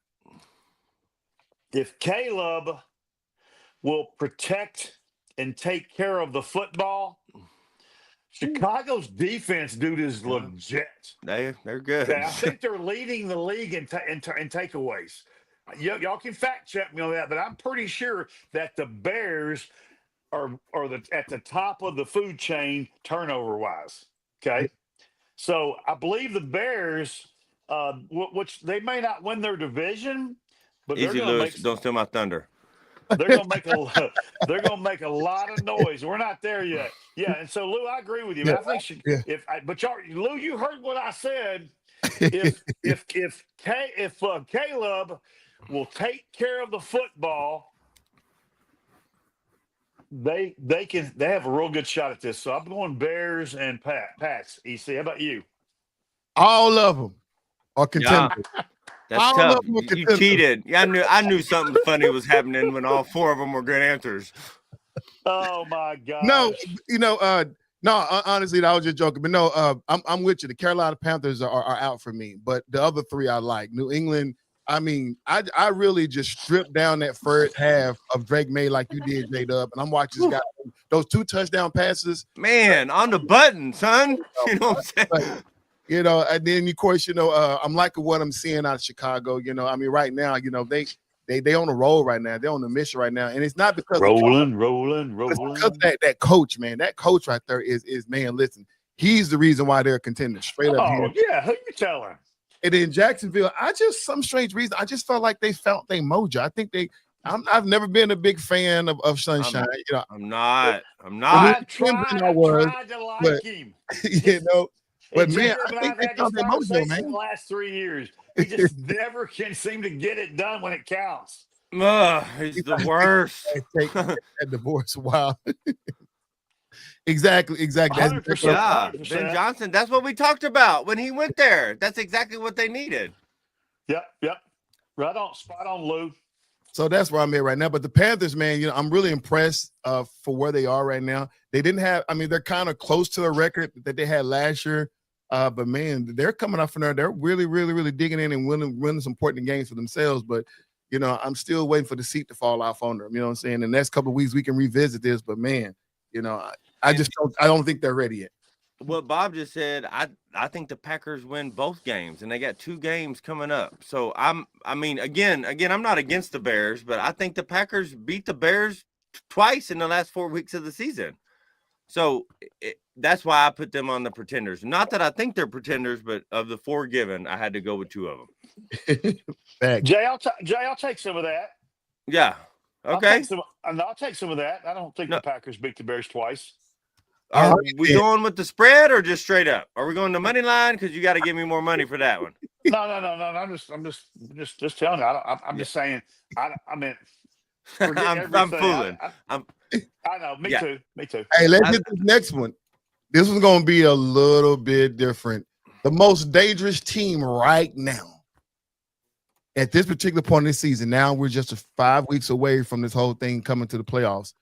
If Caleb will protect and take care of the football, Chicago's defense, dude, is legit. They're good. I think they're leading the league in takeaways. Y'all can fact check me on that, but I'm pretty sure that the Bears are at the top of the food chain turnover wise. Okay, so I believe the Bears, which they may not win their division, but Easy, Lewis. Don't steal my thunder. They're gonna make a lot of noise. We're not there yet. Yeah, and so Lou, I agree with you. Yeah, I think Lou, you heard what I said. If Caleb will take care of the football, they have a real good shot at this. So I'm going Bears and Pats. EC, how about you? All of them are contenders. That's All tough. of them are You contenders. cheated. Yeah, I knew something funny was happening when all four of them were good answers. Oh my God! No, honestly, I was just joking. But no, I'm with you. The Carolina Panthers are out for me. But the other three I like. New England. I mean, I really just stripped down that first half of Drake May like you did, J-Dub. And I'm watching this guy. Those 2 touchdown passes. Man, on the button, son. You know what I'm saying? And then of course, I'm liking what I'm seeing out of Chicago. I mean, right now, they on a roll right now. They're on the mission right now, and it's not because rolling. It's because that coach, man. That coach right there is man. Listen, he's the reason why they're contenders. Straight up. Oh yeah, who you telling? And in Jacksonville, some strange reason, I just felt like they felt their mojo. I think I've never been a big fan of Sunshine. I'm not. I tried to like him. But man, I think they found their mojo, man. In the last 3 years, he just never can seem to get it done when it counts. He's the worst. Take that divorce. Wow. Exactly. 100%, yeah, 100%. Ben Johnson. That's what we talked about when he went there. That's exactly what they needed. Yep. Right on, spot on, Lou. So that's where I'm at right now. But the Panthers, man, I'm really impressed for where they are right now. They didn't have. I mean, they're kind of close to the record that they had last year. But man, they're coming up from there. They're really, really, really digging in and winning some important games for themselves. But I'm still waiting for the seat to fall off on them. You know what I'm saying? In the next couple of weeks, we can revisit this. But man, I don't think they're ready yet. What Bob just said, I think the Packers win both games, and they got 2 games coming up. So again, I'm not against the Bears, but I think the Packers beat the Bears twice in the last 4 weeks of the season. So that's why I put them on the pretenders. Not that I think they're pretenders, but of the 4 given, I had to go with 2 of them. Jay, I'll take some of that. Yeah. Okay. I'll take some of that. I don't think the Packers beat the Bears twice. Are we going with the spread or just straight up? Are we going to money line? Because you got to give me more money for that one. No. I'm just telling you. I'm just saying. I mean, I'm fooling. I know. Me too. Hey, let's get this next one. This one's going to be a little bit different. The most dangerous team right now at this particular point in the season. Now we're just 5 weeks away from this whole thing coming to the playoffs.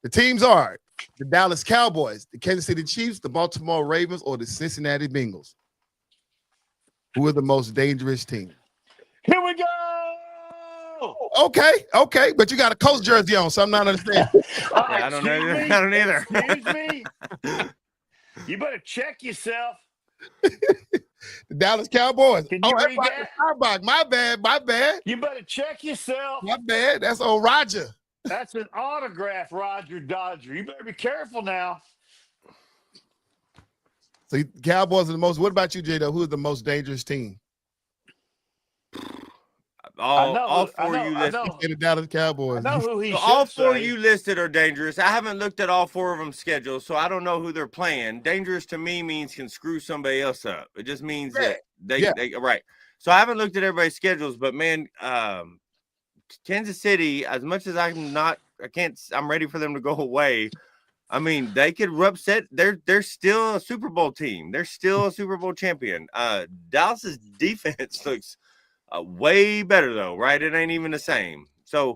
The teams are the Dallas Cowboys, the Kansas City Chiefs, the Baltimore Ravens, or the Cincinnati Bengals. Who are the most dangerous team? Here we go. Okay, but you got a Colts jersey on, so I'm not understanding. I don't either. Excuse me. You better check yourself. The Dallas Cowboys. Can you read that? My bad. You better check yourself. My bad. That's on Roger. That's an autograph, Roger Dodger. You better be careful now. So Cowboys are the most. What about you, J-Dub? Who is the most dangerous team? all four you listed. Get it down to the Cowboys. I know who he So should all four say. you listed are dangerous. I haven't looked at all four of them schedules, so I don't know who they're playing. Dangerous to me means can screw somebody else up. It just means that they right. So I haven't looked at everybody's schedules, but man, Kansas City, as much as I'm ready for them to go away. I mean, they could upset. They're still a Super Bowl team. They're still a Super Bowl champion. Dallas's defense looks way better though, right? It ain't even the same. So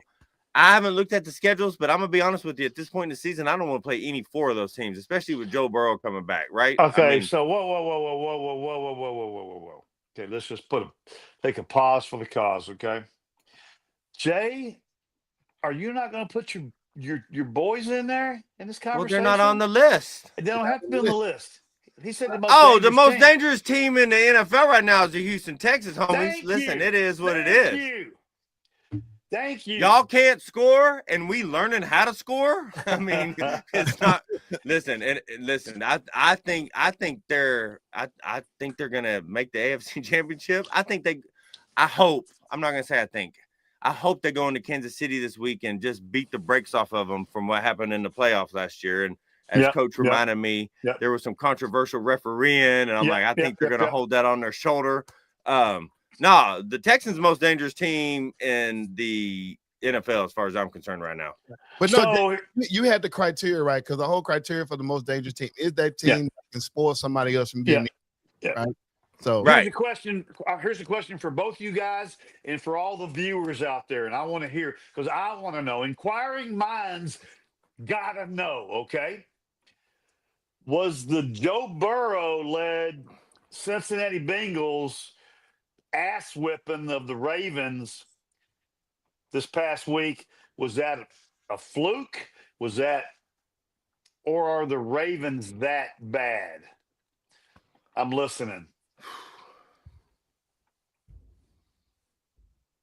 I haven't looked at the schedules, but I'm gonna be honest with you. At this point in the season, I don't want to play any four of those teams, especially with Joe Burrow coming back, right? Okay, so whoa. Okay, let's just take a pause for the cause. Okay, Jay, are you not going to put your boys in there in this conversation? Well, they're not on the list. They don't have to be on the list. He said the most dangerous team in the NFL right now is the Houston Texans, homies. Listen, it is what it is. Thank you. Y'all can't score, and we learning how to score. I mean, it's not. Listen. I think they're gonna make the AFC Championship. I hope. I'm not gonna say I think. I hope they go into Kansas City this week and just beat the brakes off of them from what happened in the playoffs last year. And as Coach reminded me, there was some controversial refereeing, and I'm I think they're gonna hold that on their shoulder. No, the Texans' most dangerous team in the NFL, as far as I'm concerned, right now. But no, you had the criteria right, because the whole criteria for the most dangerous team is that team that can spoil somebody else from getting it. Right. So here's the question. Here's the question for both you guys and for all the viewers out there, and I want to hear because I want to know. Inquiring minds gotta know. Okay, was the Joe Burrow led Cincinnati Bengals ass whipping of the Ravens this past week, was that a fluke? Was that, or are the Ravens that bad? I'm listening.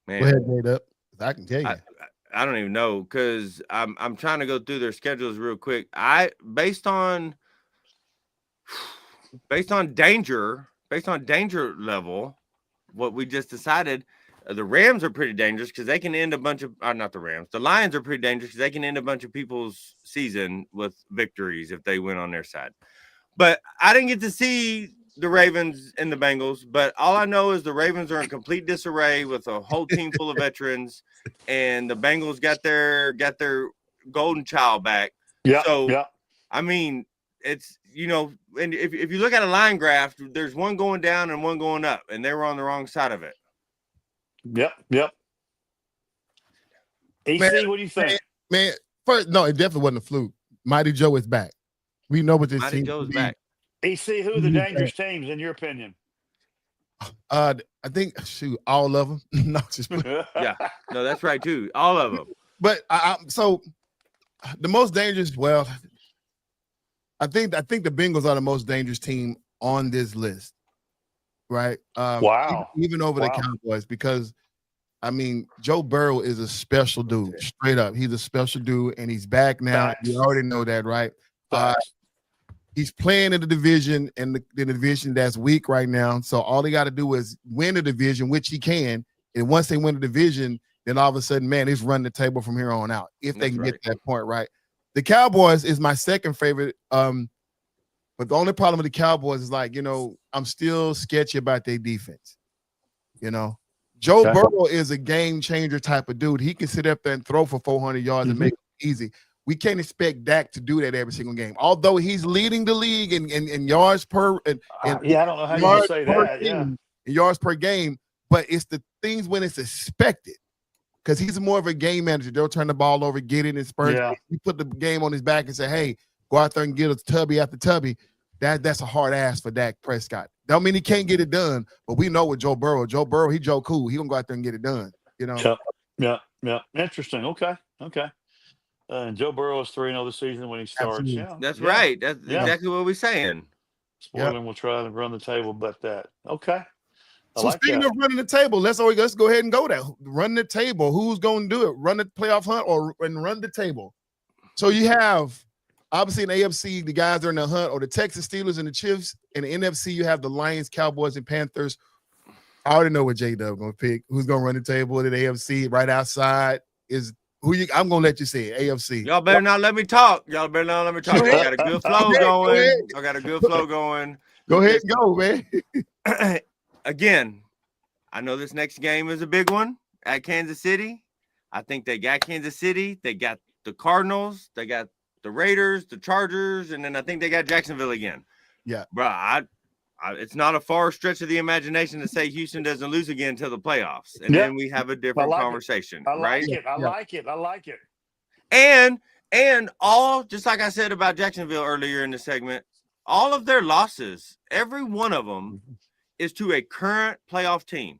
Man, go ahead, Nate, up. I can tell you. I don't even know, because I'm trying to go through their schedules real quick. Based on danger level, what we just decided, the Rams are pretty dangerous because they can end a bunch of not the Rams. The Lions are pretty dangerous because they can end a bunch of people's season with victories if they win on their side. But I didn't get to see the Ravens and the Bengals, but all I know is the Ravens are in complete disarray with a whole team full of veterans, and the Bengals got their golden child back. I mean, it's, and if you look at a line graph, there's one going down and one going up, and they were on the wrong side of it. Yep. AC, what do you think? Man, first, no, it definitely wasn't a fluke. Mighty Joe is back. We know what this Mighty team Joe's is. back. AC, who are the dangerous teams in your opinion? I think all of them. No, just yeah, no, that's right too. All of them. But so the most dangerous. Well, I think the Bengals are the most dangerous team on this list, right? Wow. Even over the Cowboys, because I mean, Joe Burrow is a special dude. Straight up, he's a special dude, and he's back now. Facts. You already know that, right? He's playing in the division, and the division that's weak right now. So all they got to do is win the division, which he can. And once they win the division, then all of a sudden, man, it's running the table from here on out. If they can get to that point, right? The Cowboys is my second favorite. But the only problem with the Cowboys is I'm still sketchy about their defense. Joe Burrow is a game changer type of dude. He can sit up there and throw for 400 yards and make it easy. We can't expect Dak to do that every single game. Although he's leading the league in yards per I don't know how you say that. Yards per game, but it's the things when it's expected. Because he's more of a game manager. They'll turn the ball over, get it in spurts. Yeah. You put the game on his back and say, hey, go out there and get a tubby after tubby. That's a hard ass for Dak Prescott. Don't mean he can't get it done, but we know with Joe Burrow. Joe Burrow, he Joe Cool. He gonna go out there and get it done. Yeah. Interesting. Okay. And Joe Burrow is 3-0 this season when he starts. Absolutely. Yeah, That's right. That's exactly what we're saying. Spoiling will try to run the table, but that. Okay. So speaking of running the table, let's go ahead and go there. Run the table. Who's going to do it? Run the playoff hunt and run the table. So you have, obviously in the AFC, the guys that are in the hunt, or the Texas Steelers and the Chiefs. In the NFC, you have the Lions, Cowboys, and Panthers. I already know what J-Dub gonna pick. Who's gonna run the table at the AFC? Right outside is who you. I'm gonna let you say it, AFC. Y'all better not let me talk. I got a good flow going. I got a good flow going. Go ahead, go, man. Again, I know this next game is a big one at Kansas City. I think they got Kansas City. They got the Cardinals. They got the Raiders, the Chargers, and then I think they got Jacksonville again. Yeah, bro. It's not a far stretch of the imagination to say Houston doesn't lose again until the playoffs, and then we have a different conversation. I like right? it. I like it. And all, just like I said about Jacksonville earlier in the segment, all of their losses, every one of them is to a current playoff team.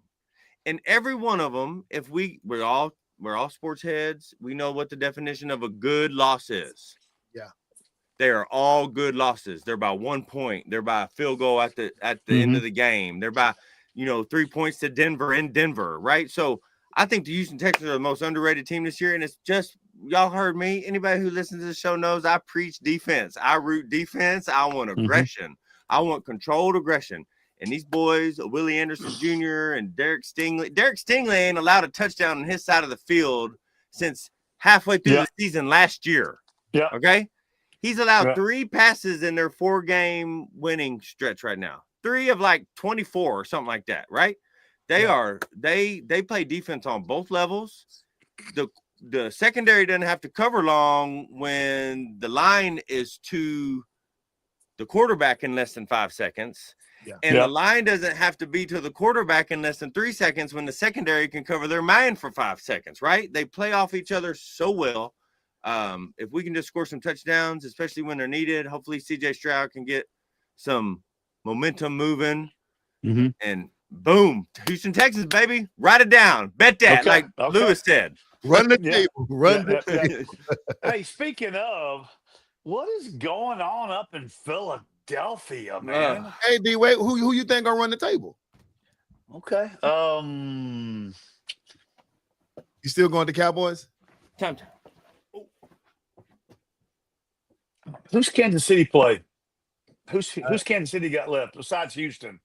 And every one of them, if we're all sports heads, we know what the definition of a good loss is. Yeah. They are all good losses. They're by 1 point. They're by a field goal at the end of the game. They're by, 3 points to Denver in Denver, right? So I think the Houston Texans are the most underrated team this year. And it's just, y'all heard me. Anybody who listens to the show knows I preach defense. I root defense. I want aggression. I want controlled aggression. And these boys, Willie Anderson Jr. and Derek Stingley. Derek Stingley ain't allowed a touchdown on his side of the field since halfway through the season last year. Yeah. Okay? He's allowed 3 passes in their 4-game winning stretch right now. 3 of like 24 or something like that, right? They play defense on both levels. The secondary doesn't have to cover long when the line is to the quarterback in less than 5 seconds. Yeah. And the line doesn't have to be to the quarterback in less than 3 seconds when the secondary can cover their man for 5 seconds, right? They play off each other so well. If we can just score some touchdowns, especially when they're needed, hopefully CJ Stroud can get some momentum moving. And boom, Houston, Texas, baby. Write it down. Bet that, like Lewis said. Run the table. Run the table. Hey, speaking of, what is going on up in Philadelphia, man? Hey, D-Wade, who you think gonna run the table? Okay. You still going to Cowboys? Time. Who's Kansas City play? Who's Kansas City got left besides Houston?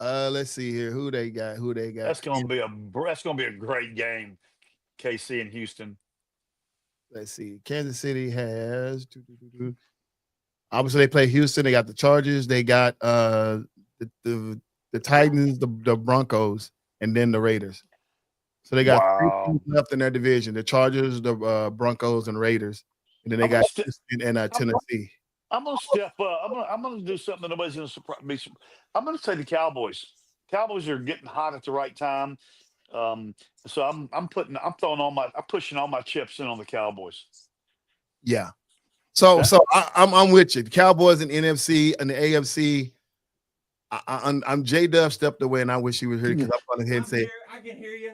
Let's see here. Who they got? That's gonna be a great game. KC and Houston. Let's see. Kansas City has obviously they play Houston. They got the Chargers. They got the Titans, the Broncos, and then the Raiders. So they got 3 teams left in their division: the Chargers, the Broncos, and Raiders. And then they got Houston and Tennessee. I'm gonna step up. I'm gonna do something that nobody's gonna surprise me. I'm gonna say the Cowboys. Cowboys are getting hot at the right time. So I'm pushing all my chips in on the Cowboys. Yeah. So I'm with you. The Cowboys and NFC and the AFC. I'm J-Dub stepped away, and I wish he was here because I'm going ahead and say, I can hear you.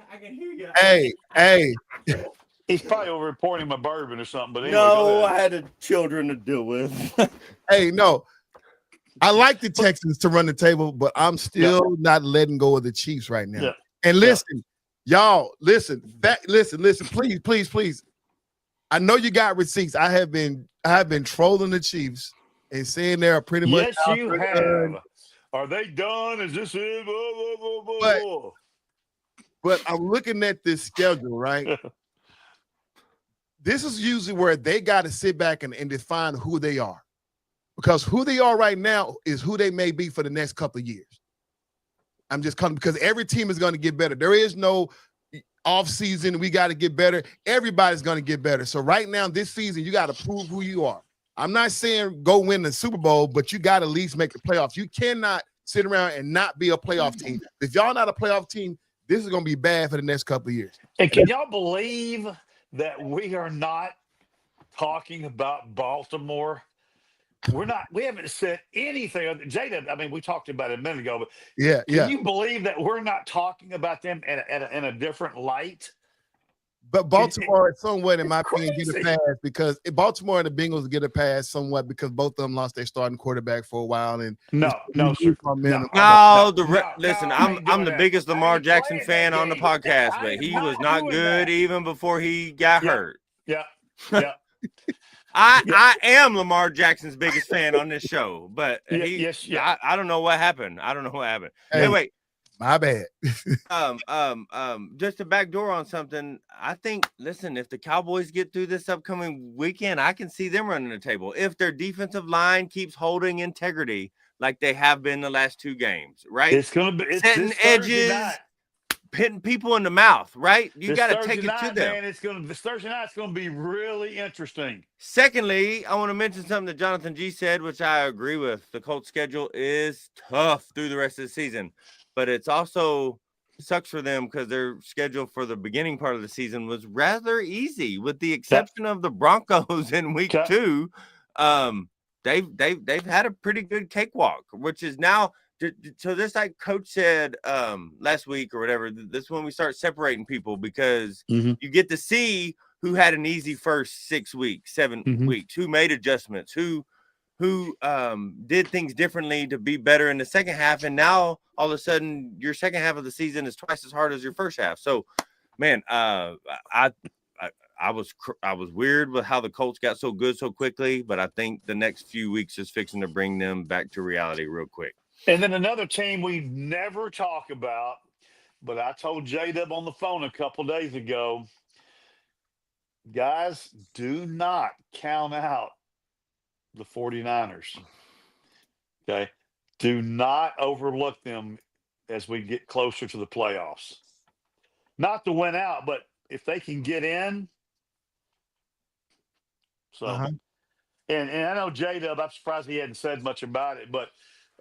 Hey. He's probably over pouring him a bourbon or something. But anyway, no, I had children to deal with. Hey, no. I like the Texans to run the table, but I'm still not letting go of the Chiefs right now. Yeah. And listen, y'all, listen, please. I know you got receipts. I have been trolling the Chiefs and saying they're pretty much. Yes, you have. Are they done? Is this it? But I'm looking at this schedule, right? This is usually where they got to sit back and define who they are. Because who they are right now is who they may be for the next couple of years. I'm just coming because every team is going to get better. There is no off season. We got to get better. Everybody's going to get better. So right now, this season, you got to prove who you are. I'm not saying go win the Super Bowl, but you got to at least make the playoffs. You cannot sit around and not be a playoff team. If y'all not a playoff team, this is going to be bad for the next couple of years. And can y'all believe that we are not talking about Baltimore? We haven't said anything. Jada, I mean, we talked about it a minute ago, but can you believe that we're not talking about them in a different light? But Baltimore, somewhat, in my opinion, get a pass because Baltimore and the Bengals get a pass somewhat because both of them lost their starting quarterback for a while. And listen, I'm the biggest Lamar Jackson fan on the podcast, but he was not good even before he got hurt. Yeah. I am Lamar Jackson's biggest fan on this show, but I don't know what happened. Hey, anyway, My bad. Just a backdoor on something. I think, listen, if the Cowboys get through this upcoming weekend, I can see them running the table. If their defensive line keeps holding integrity like they have been the last 2 games, right? It's going to be setting edges, hitting people in the mouth, right? You got to take it to them. Man, this Thursday night, it's going to be really interesting. Secondly, I want to mention something that Jonathan G said, which I agree with. The Colts schedule is tough through the rest of the season, but it's also sucks for them because their schedule for the beginning part of the season was rather easy, with the exception of the Broncos in week 2. They've had a pretty good cakewalk, which is now. So this, like Coach said last week or whatever, this is when we start separating people, because you get to see who had an easy first 6 weeks, 7 weeks, who made adjustments, who did things differently to be better in the second half. And now all of a sudden your second half of the season is twice as hard as your first half. So, man, I was weird with how the Colts got so good so quickly, but I think the next few weeks is fixing to bring them back to reality real quick. And then another team we never talk about, but I told J-Dub on the phone a couple days ago, guys, do not count out the 49ers. Okay? Do not overlook them as we get closer to the playoffs. Not to win out, but if they can get in. So, and I know J-Dub, I'm surprised he hadn't said much about it, but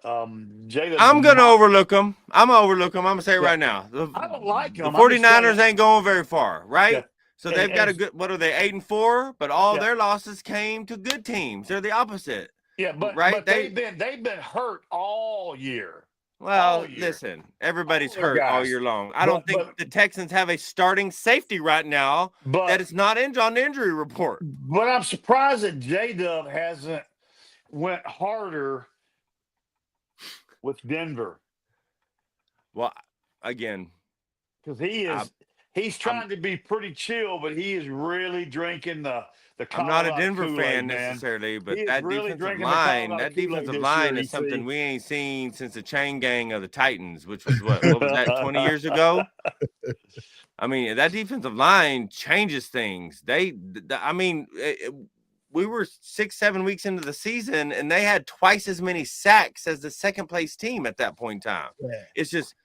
J-Dub, I'm going to overlook them. I'm going to say it right now. I don't like them. The 49ers ain't going very far, right? Yeah. So they've got a good, what are they, 8-4? But all their losses came to good teams. They're the opposite. Yeah, but they've been hurt all year. Well, listen, everybody's hurt all year long. I don't think the Texans have a starting safety right now that is not on the injury report. But I'm surprised that J-Dub hasn't went harder with Denver. Well, again, because he's trying to be pretty chill, but he is really drinking the I'm not a Denver Kool-Aid, fan man. necessarily, but He that really defensive line is something we ain't seen since the chain gang of the Titans, which was what was that, 20 years ago? I mean, that defensive line changes things. We were 6-7 weeks into the season, and they had twice as many sacks as the second place team at that point in time. Yeah. It's just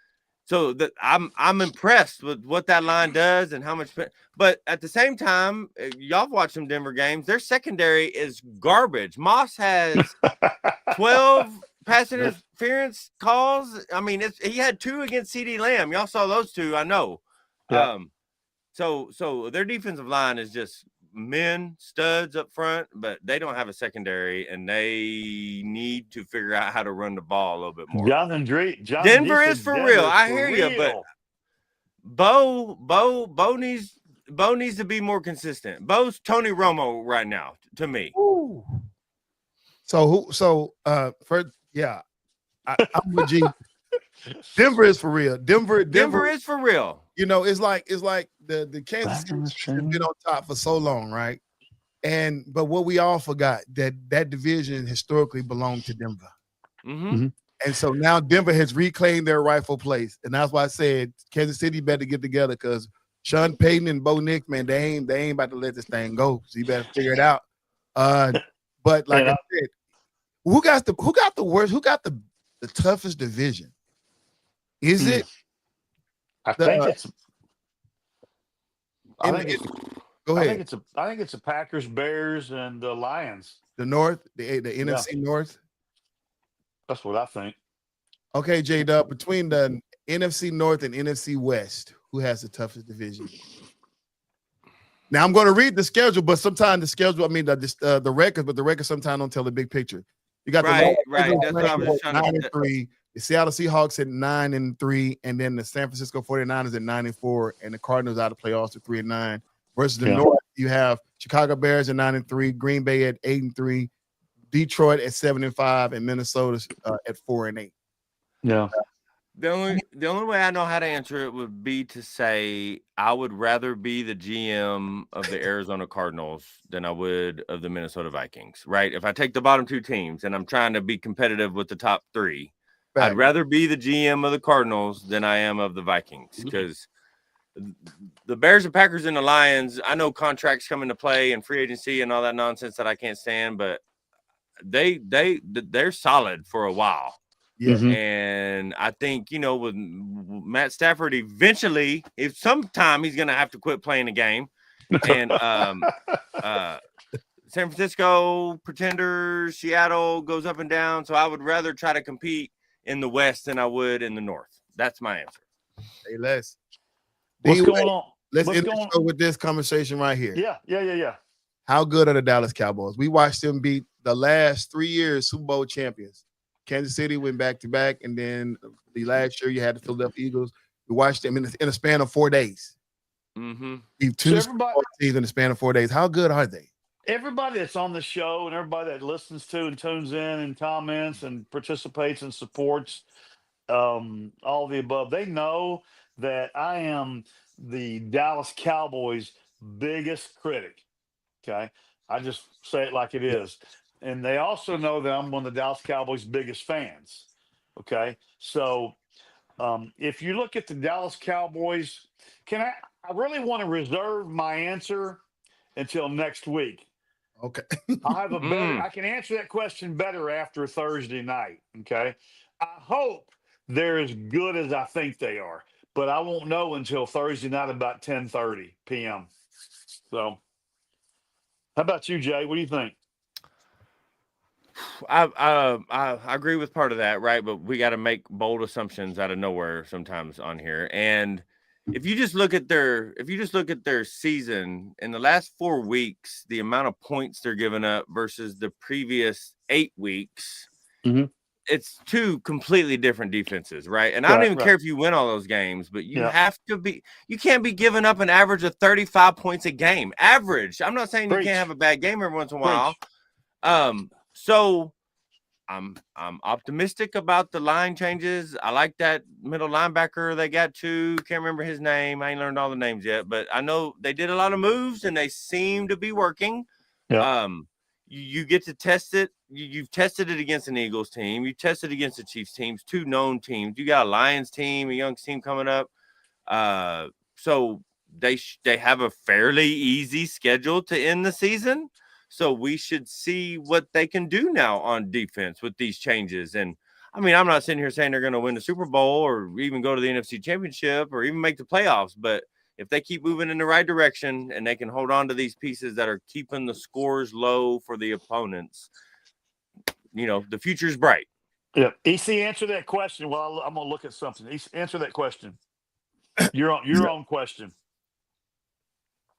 so that I'm impressed with what that line does and how much. But at the same time, y'all watch some Denver games. Their secondary is garbage. Moss has 12 pass interference calls. I mean, he had 2 against CeeDee Lamb. Y'all saw those 2, I know. Yeah. So their defensive line is just studs up front, but they don't have a secondary, and they need to figure out how to run the ball a little bit more. Denver is for real. I hear you, but Bo needs to be more consistent. Bo's Tony Romo right now to me. Ooh. I'm with G. Denver is for real. Denver is for real. You know, it's like the Kansas City has been on top for so long, right? But what we all forgot that division historically belonged to Denver. Mm-hmm. And so now Denver has reclaimed their rightful place. And that's why I said Kansas City better get together, because Sean Payton and Bo Nix, man, they ain't about to let this thing go. So you better figure it out. But like I said, who got the worst? Who got the toughest division? Is it? I think it's go ahead. I think it's the Packers, Bears, and the Lions. The North, the NFC North. That's what I think. Okay, J-Dub, between the NFC North and NFC West, who has the toughest division? Now I'm going to read the schedule, but sometimes the schedule, the records, but the records sometimes don't tell the big picture. You got right. That's what I was trying to 9-3. The Seattle Seahawks at 9-3, and then the San Francisco 49ers at 9-4, and the Cardinals out of playoffs at 3-9. Versus the North, you have Chicago Bears at 9-3, Green Bay at 8-3, Detroit at 7-5, and Minnesota at 4-8. Yeah. The only way I know how to answer it would be to say I would rather be the GM of the Arizona Cardinals than I would of the Minnesota Vikings, right? If I take the bottom 2 teams and I'm trying to be competitive with the top 3, I'd rather be the GM of the Cardinals than I am of the Vikings, because the Bears and Packers and the Lions, I know contracts come into play and free agency and all that nonsense that I can't stand, but they're solid for a while. Yeah. And I think, with Matt Stafford, eventually, if sometime he's going to have to quit playing the game. And San Francisco, pretenders, Seattle goes up and down. So I would rather try to compete in the West than I would in the North. That's my answer. Hey, Les. What's going on? Let's end the show with this conversation right here. Yeah. How good are the Dallas Cowboys? We watched them beat the last 3 years Super Bowl champions. Kansas City went back-to-back, and then the last year you had the Philadelphia Eagles. We watched them in a span of 4 days. Mm-hmm. Two teams in the span of 4 days. How good are they? Everybody that's on the show and everybody that listens to and tunes in and comments and participates and supports all the above, they know that I am the Dallas Cowboys' biggest critic. Okay. I just say it like it is. And they also know that I'm one of the Dallas Cowboys' biggest fans. Okay. So if you look at the Dallas Cowboys, I really want to reserve my answer until next week. Okay. I'll have a better, I can answer that question better after Thursday night. Okay. I hope they're as good as I think they are, but I won't know until Thursday night about 10:30 p.m. So how about you, Jay? What do you think? I agree with part of that, right? But we got to make bold assumptions out of nowhere sometimes on here. And if you just look at their season in the last 4 weeks, the amount of points they're giving up versus the previous 8 weeks, it's two completely different defenses, right? And I don't even care if you win all those games, but you you can't be giving up an average of 35 points a game. Average. I'm not saying you can't have a bad game every once in a while. So I'm optimistic about the line changes. I like that middle linebacker they got too. Can't remember his name. I ain't learned all the names yet, but I know they did a lot of moves and they seem to be working. Yeah. You get to test it. You've tested it against an Eagles team. You tested it against the Chiefs teams, two known teams. You got a Lions team, a young team coming up. So they have a fairly easy schedule to end the season. So we should see what they can do now on defense with these changes. And I mean, I'm not sitting here saying they're going to win the Super Bowl or even go to the NFC Championship or even make the playoffs. But if they keep moving in the right direction and they can hold on to these pieces that are keeping the scores low for the opponents, the future's bright. Yeah. EC, answer that question. Well, I'm going to look at something. EC, answer that question. Your own question.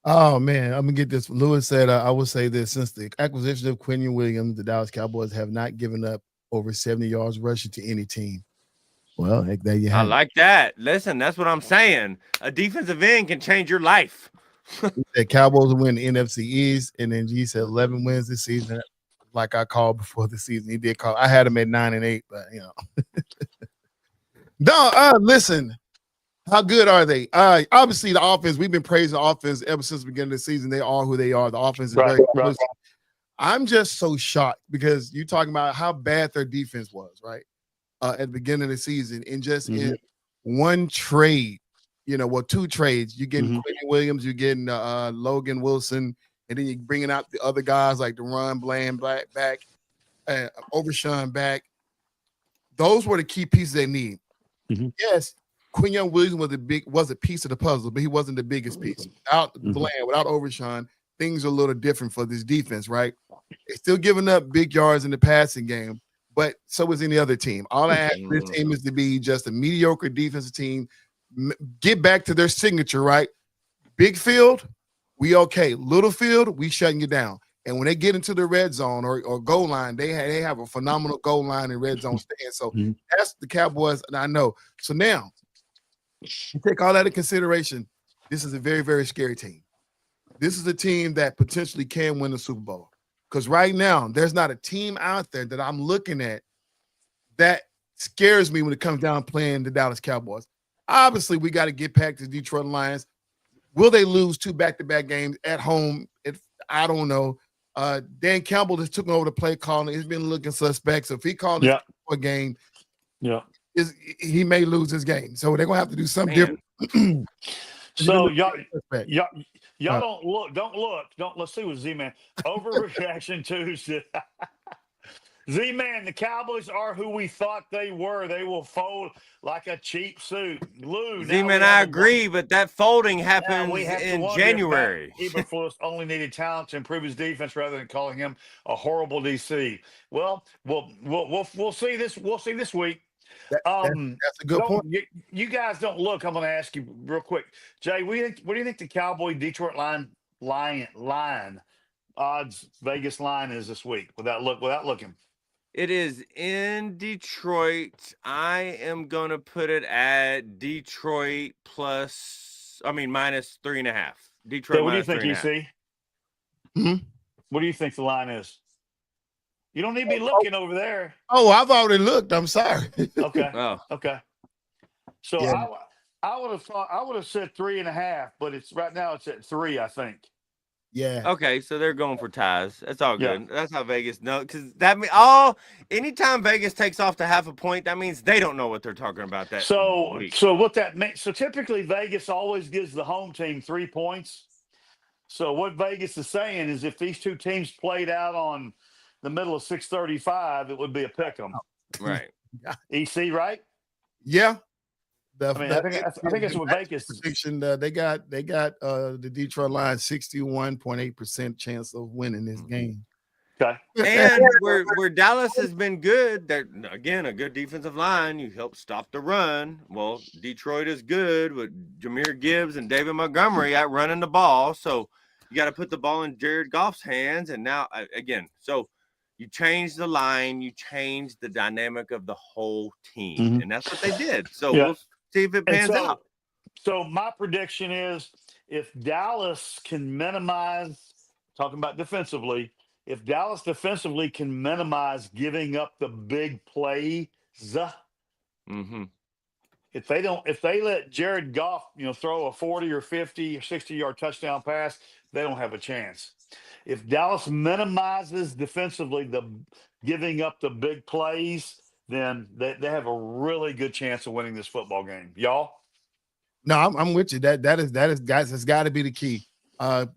Oh, man, I'm going to get this. Lewis said, I will say this. Since the acquisition of Quentin Williams, the Dallas Cowboys have not given up over 70 yards rushing to any team. Well, heck, there you have it. I like that. Listen, that's what I'm saying. A defensive end can change your life. The Cowboys will win the NFC East, and then G said 11 wins this season, like I called before the season. He did call. I had him at 9-8, but, No, listen. How good are they? Obviously, the offense, we've been praising the offense ever since the beginning of the season. They are who they are. The offense is very close. I'm just so shocked because you're talking about how bad their defense was, right? At the beginning of the season. And just in one trade, two trades. You're getting Quentin Williams, you're getting Logan Wilson, and then you're bringing out the other guys like Deron Bland back, Overshawn back. Those were the key pieces they need. Yes. Quinyon Williams was a piece of the puzzle, but he wasn't the biggest piece. Without Bland, without Overshawn, things are a little different for this defense, right? They're still giving up big yards in the passing game, but so is any other team. All I ask this team is to be just a mediocre defensive team. Get back to their signature, right? Big field, we okay. Little field, we shutting you down. And when they get into the red zone or goal line, they have a phenomenal goal line and red zone stand. So that's the Cowboys, and I know. So now, you take all that into consideration. This is a very, very scary team. This is a team that potentially can win the Super Bowl. Because right now, there's not a team out there that I'm looking at that scares me when it comes down playing the Dallas Cowboys. Obviously, we got to get back to the Detroit Lions. Will they lose 2 back-to-back games at home? I don't know. Dan Campbell just took over the play calling. He's been looking suspect. So if he called a game, Yeah. he may lose his game. So they're gonna have to do something different. So y'all Uh, don't look. Let's see what Z-Man. Overreaction Tuesday. Z-Man, the Cowboys are who we thought they were. They will fold like a cheap suit. Lou, Z-Man, I agree, but that folding happens in January. Eberflus only needed talent to improve his defense rather than calling him a horrible DC. Well, we'll see this. We'll see this week. that's a good point. You guys don't look. I'm going to ask you real quick, Jay. What do you think the Cowboy Detroit line odds Vegas line is this week? Without looking. It is in Detroit. I am going to put it at Detroit minus 3.5. Detroit. So what do you think, EC? Hmm? What do you think the line is? You don't need to be looking over there. Oh, I've already looked. I'm sorry. Okay. Oh. Okay. So Yeah. I would have said 3.5, but right now it's at 3, I think. Yeah. Okay, so they're going for ties. That's all good. Yeah. That's how Vegas knows. Because anytime Vegas takes off to half a point, that means they don't know what they're talking about that week. So what that means? So typically Vegas always gives the home team 3 points. So what Vegas is saying is if these two teams played out on the middle of 635, it would be a pick 'em. Right. EC, right? Yeah. I think that's what Vegas prediction. They got the Detroit line 61.8% chance of winning this game. Okay. And where Dallas has been good, they're again a good defensive line. You help stop the run. Well, Detroit is good with Jahmyr Gibbs and David Montgomery out running the ball. So you got to put the ball in Jared Goff's hands. And now again, so you change the line, you change the dynamic of the whole team, and that's what they did. So we'll see if it pans out. So my prediction is if Dallas can minimize, talking about defensively, if Dallas defensively can minimize giving up the big plays, if they let Jared Goff, throw a 40 or 50 or 60-yard touchdown pass, they don't have a chance. If Dallas minimizes defensively the giving up the big plays, then they have a really good chance of winning this football game. Y'all? No, I'm with you. That is guys, that's got to be the key.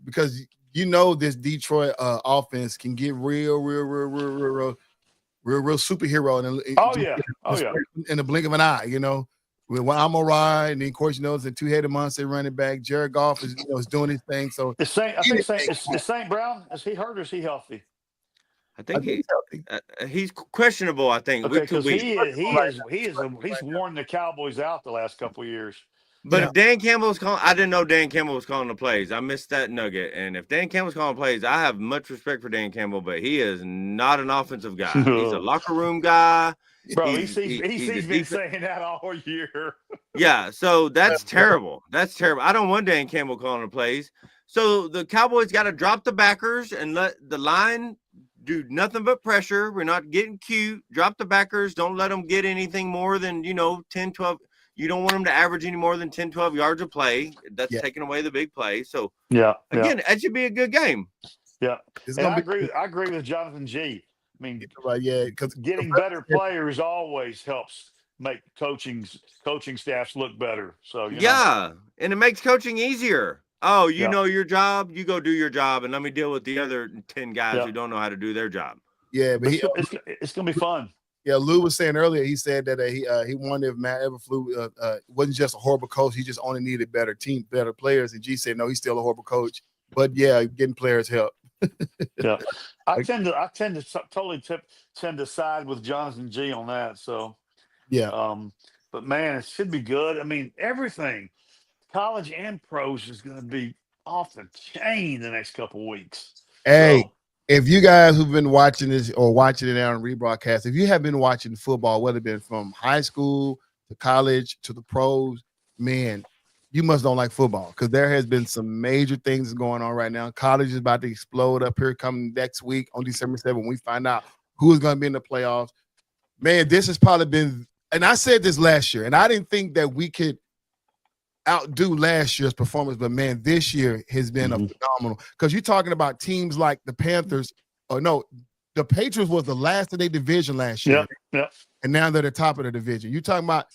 Because this Detroit offense can get real superhero in the blink of an eye, with Amon-Ra, and then of course it's a two-headed monster running back. Jared Goff is doing his thing. So is St. Brown, is he hurt or is he healthy? I think he's questionable. I think because he's worn the Cowboys out the last couple of years. But if Dan Campbell was calling, I didn't know Dan Campbell was calling the plays. I missed that nugget. And if Dan Campbell's calling plays, I have much respect for Dan Campbell, but he is not an offensive guy. He's a locker room guy. Bro, he's been saying that all year. Yeah, so that's terrible. That's terrible. I don't want Dan Campbell calling the plays. So the Cowboys got to drop the backers and let the line do nothing but pressure. We're not getting cute. Drop the backers. Don't let them get anything more than, 10, 12. You don't want them to average any more than 10, 12 yards a play. That's taking away the big play. So, again, that should be a good game. Yeah. I agree with Jonathan G. I mean, because getting better players always helps make coaching staffs look better. So, and it makes coaching easier. Oh, you know your job, you go do your job, and let me deal with the other 10 guys who don't know how to do their job. Yeah, but it's going to be fun. Yeah, Lou was saying earlier, he said that he wondered if Matt Eberflus wasn't just a horrible coach, he just only needed better players. And G said, no, he's still a horrible coach. But, getting players help. I tend to totally tend to side with Jonathan G on that. So, but, man, it should be good. I mean, everything. College and pros is going to be off the chain the next couple of weeks. Hey, if you guys who've been watching this or watching it on rebroadcast, if you have been watching football, whether it been from high school to college to the pros, man, you must don't like football because there has been some major things going on right now. College is about to explode up here coming next week on December 7th when we find out who is going to be in the playoffs. Man, this has probably been, and I said this last year, and I didn't think that we could outdo last year's performance, but man, this year has been a phenomenal, because you're talking about teams like the Panthers, the the Patriots was the last of their division last year. Yep. And now they're the top of the division. You talking about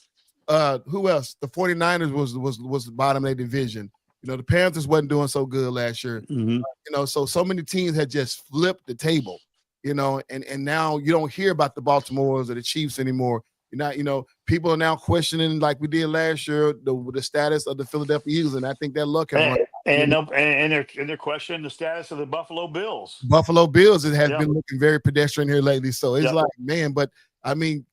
who else? The 49ers was the bottom of their division. You know, the Panthers wasn't doing so good last year. Mm-hmm. You know, so many teams had just flipped the table, you know, and now you don't hear about the Baltimores or the Chiefs anymore. You're not, you know, people are now questioning, like we did last year, the status of the Philadelphia Eagles, and I think that luck has run. And they're questioning the status of the Buffalo Bills. Buffalo Bills has been looking very pedestrian here lately. So it's like, man, but I mean,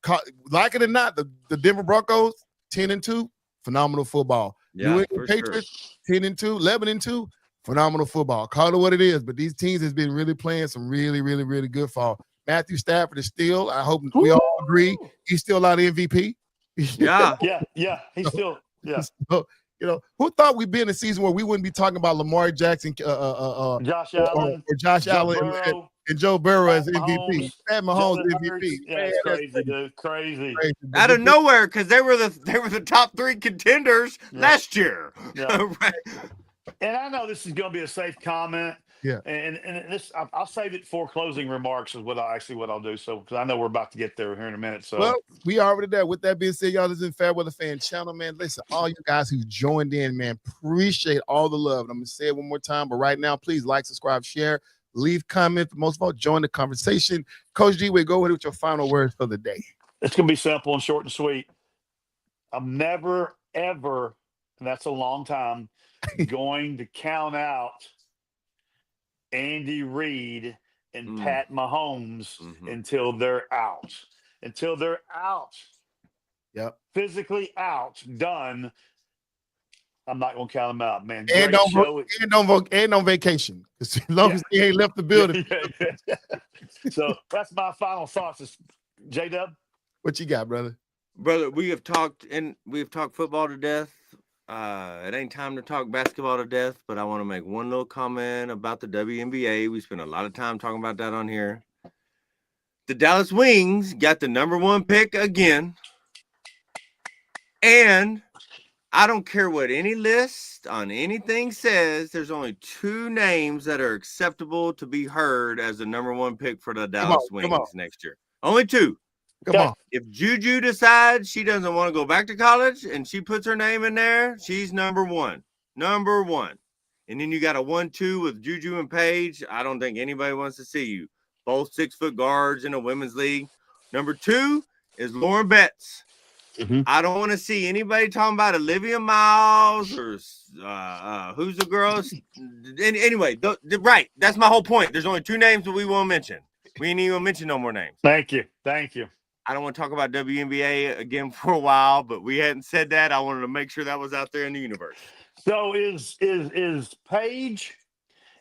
like it or not, the Denver Broncos 10-2, phenomenal football. New England Patriots 10-2, 11-2, phenomenal football. Call it what it is, but these teams has been really playing some really, really, really good fall. Matthew Stafford is still, I hope we all agree, he's still out of MVP. Yeah. He's still, So, you know, who thought we'd be in a season where we wouldn't be talking about Lamar Jackson, Josh Allen, or Josh Allen and Joe Burrow as MVP? Pat Mahomes MVP. Yeah, it's crazy, dude. Crazy. Out of nowhere, because they were the top 3 contenders last year. Yeah. Right. And I know this is going to be a safe comment. Yeah. And this, I'll save it for closing remarks is what I'll do. So, because I know we're about to get there here in a minute. So, well, we already there. With that being said, y'all, this is FairWeather Fan Channel, man. Listen, all you guys who joined in, man, appreciate all the love. And I'm going to say it one more time, but right now, please like, subscribe, share, leave comments. Most of all, join the conversation. Coach G, go ahead with your final words for the day. It's going to be simple and short and sweet. I'm never, ever, and that's a long time, going to count out Andy Reid and Pat Mahomes until they're out. Until they're out. Yep. Physically out, done. I'm not going to count them out, man. And on vacation. As long as he ain't left the building. So that's my final thoughts. J-Dub? What you got, brother? Brother, we have talked football to death. It ain't time to talk basketball to death, but I want to make one little comment about the WNBA. We spent a lot of time talking about that on here. The Dallas Wings got the number 1 pick again. And I don't care what any list on anything says, there's only 2 names that are acceptable to be heard as the number 1 pick for the Dallas Wings next year. Only 2. Come on. If Juju decides she doesn't want to go back to college and she puts her name in there, she's number 1. Number 1. And then you got a 1-2 with Juju and Paige. I don't think anybody wants to see you. Both 6-foot guards in a women's league. Number 2 is Lauren Betts. I don't want to see anybody talking about Olivia Miles or who's the girl. Anyway, right. That's my whole point. There's only 2 names that we won't mention. We ain't even mention no more names. Thank you. I don't want to talk about WNBA again for a while, but we hadn't said that. I wanted to make sure that was out there in the universe. So is Paige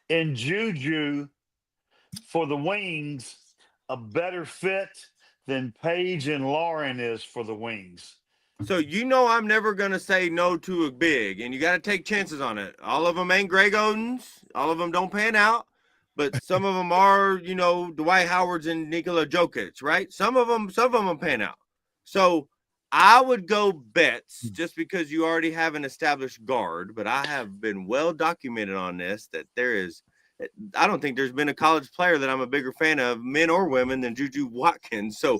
and Juju for the Wings a better fit than Paige and Lauren is for the Wings? So I'm never going to say no to a big, and you got to take chances on it. All of them ain't Greg Odens. All of them don't pan out. But some of them are, Dwight Howards and Nikola Jokic, right? Some of them pan out. So I would go Betts just because you already have an established guard. But I have been well documented on this that I don't think there's been a college player that I'm a bigger fan of, men or women, than Juju Watkins. So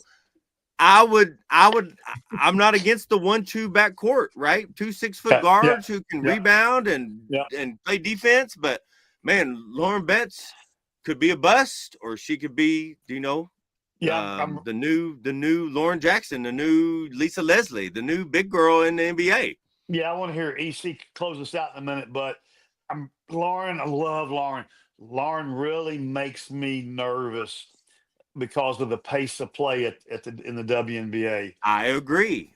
I'm not against the 1-2 backcourt, right? 2 6-foot guards who can rebound and play defense. But man, Lauren Betts could be a bust, or she could be, the new Lauren Jackson, the new Lisa Leslie, the new big girl in the NBA. Yeah, I want to hear EC close us out in a minute, but Lauren, I love Lauren. Lauren really makes me nervous because of the pace of play in the WNBA. I agree.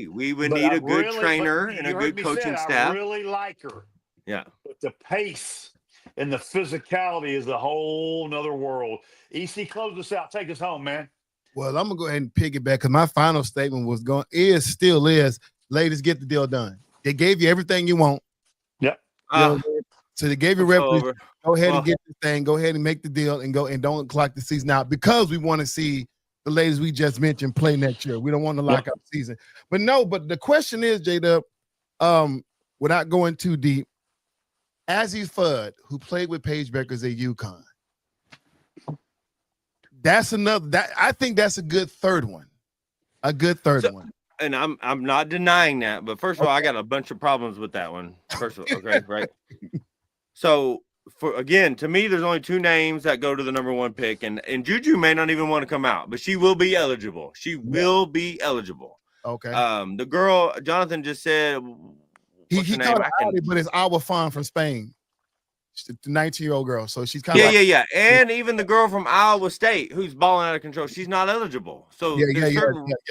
We would need a good trainer and a good coaching staff. I really like her. Yeah. But the pace and the physicality is a whole nother world. EC, close us out. Take us home, man. Well, I'm going to go ahead and piggyback because my final statement still is, ladies, get the deal done. They gave you everything you want. Yep. So they gave you reference. Go ahead and get the thing. Go ahead and make the deal and go, and don't clock the season out, because we want to see the ladies we just mentioned play next year. We don't want to lock out the season. But the question is, J-Dub, without going too deep, Azzy Fudd, who played with Paige Beckers at UConn, That's another. That I think that's a good third one. A good third one. And I'm not denying that, but first of all, I got a bunch of problems with that one. First of all, okay, right. So to me, there's only 2 names that go to the number 1 pick, and Juju may not even want to come out, but she will be eligible. She will be eligible. Okay. The girl Jonathan just said he called her Audi, but it's Agua Fan from Spain. She's the 19-year-old girl, so she's kind of yeah. And even the girl from Iowa State who's balling out of control, she's not eligible. So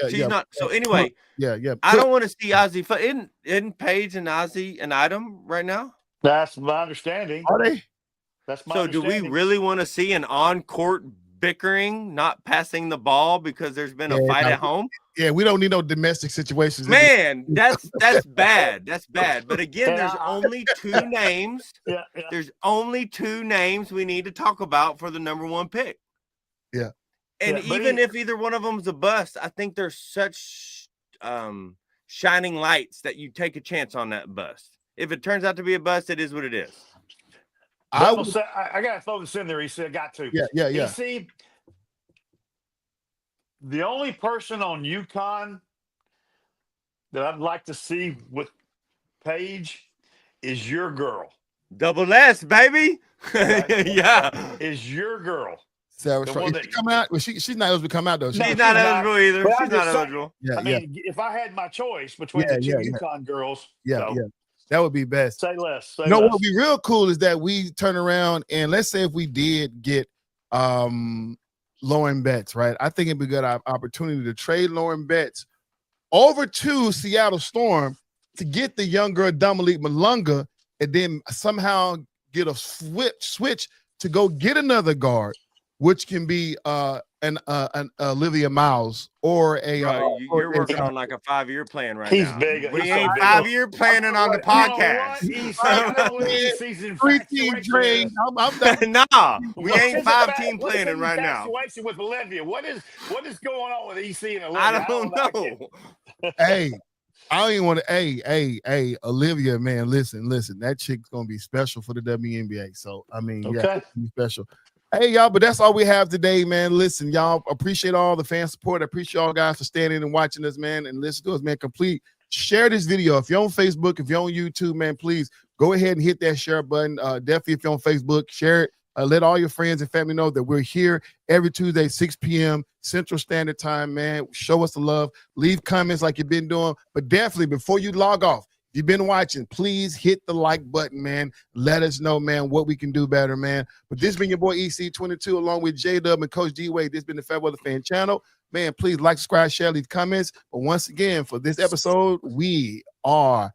she's not. So anyway, I don't want to see Ozzy. Isn't Paige and Ozzy an item right now? That's my understanding. Are they? That's my So understanding. do we really want to see an on-court bickering, not passing the ball because there's been a fight at home? Yeah, we don't need no domestic situations. Man, that's bad. That's bad. But again, there's only 2 names. Yeah. There's only 2 names we need to talk about for the number 1 pick. Yeah. And even if either one of them's a bust, I think there's such shining lights that you take a chance on that bust. If it turns out to be a bust, it is what it is. I got to throw this in there. He said, "Got to." Yeah. You see, the only person on UConn that I'd like to see with Paige is your girl. Double S, baby. Right? Yeah. Is your girl. Sarah, she come out? Well, she's not eligible to come out though. She's not eligible either. She's not eligible. Yeah, I mean, if I had my choice between the 2 UConn girls, that would be best. Say less. What would be real cool is that we turn around and let's say if we did get Lauren Betts, right? I think it'd be a good opportunity to trade Lauren Betts over to Seattle Storm to get the young girl Dominique Malunga and then somehow get a switch to go get another guard, which can be an Olivia Miles or a. You're working on like a 5-year plan right He's now. big. We ain't 5-year planning on the podcast. Three-team drain. Nah, we ain't 5-team planning right now. Situation with Olivia. What is going on with EC and Olivia? I don't know. Hey, I don't even want to. Hey, Olivia, man, listen. That chick's gonna be special for the WNBA. So I mean, be special. Hey, y'all, but that's all we have today, man. Listen, y'all, appreciate all the fan support. I appreciate all guys for standing and watching us, man, and listen to us, man. Share this video. If you're on Facebook, if you're on YouTube, man, please go ahead and hit that share button. Definitely, if you're on Facebook, share it. Let all your friends and family know that we're here every Tuesday, 6 p.m. Central Standard Time, man. Show us the love. Leave comments like you've been doing. But definitely, before you log off, if you've been watching, please hit the like button, man. Let us know, man, what we can do better, man. But this has been your boy EC22 along with J-Dub and Coach D-Wade. This has been the FairWeather Fan channel. Man, please like, subscribe, share, leave comments. But once again, for this episode, we are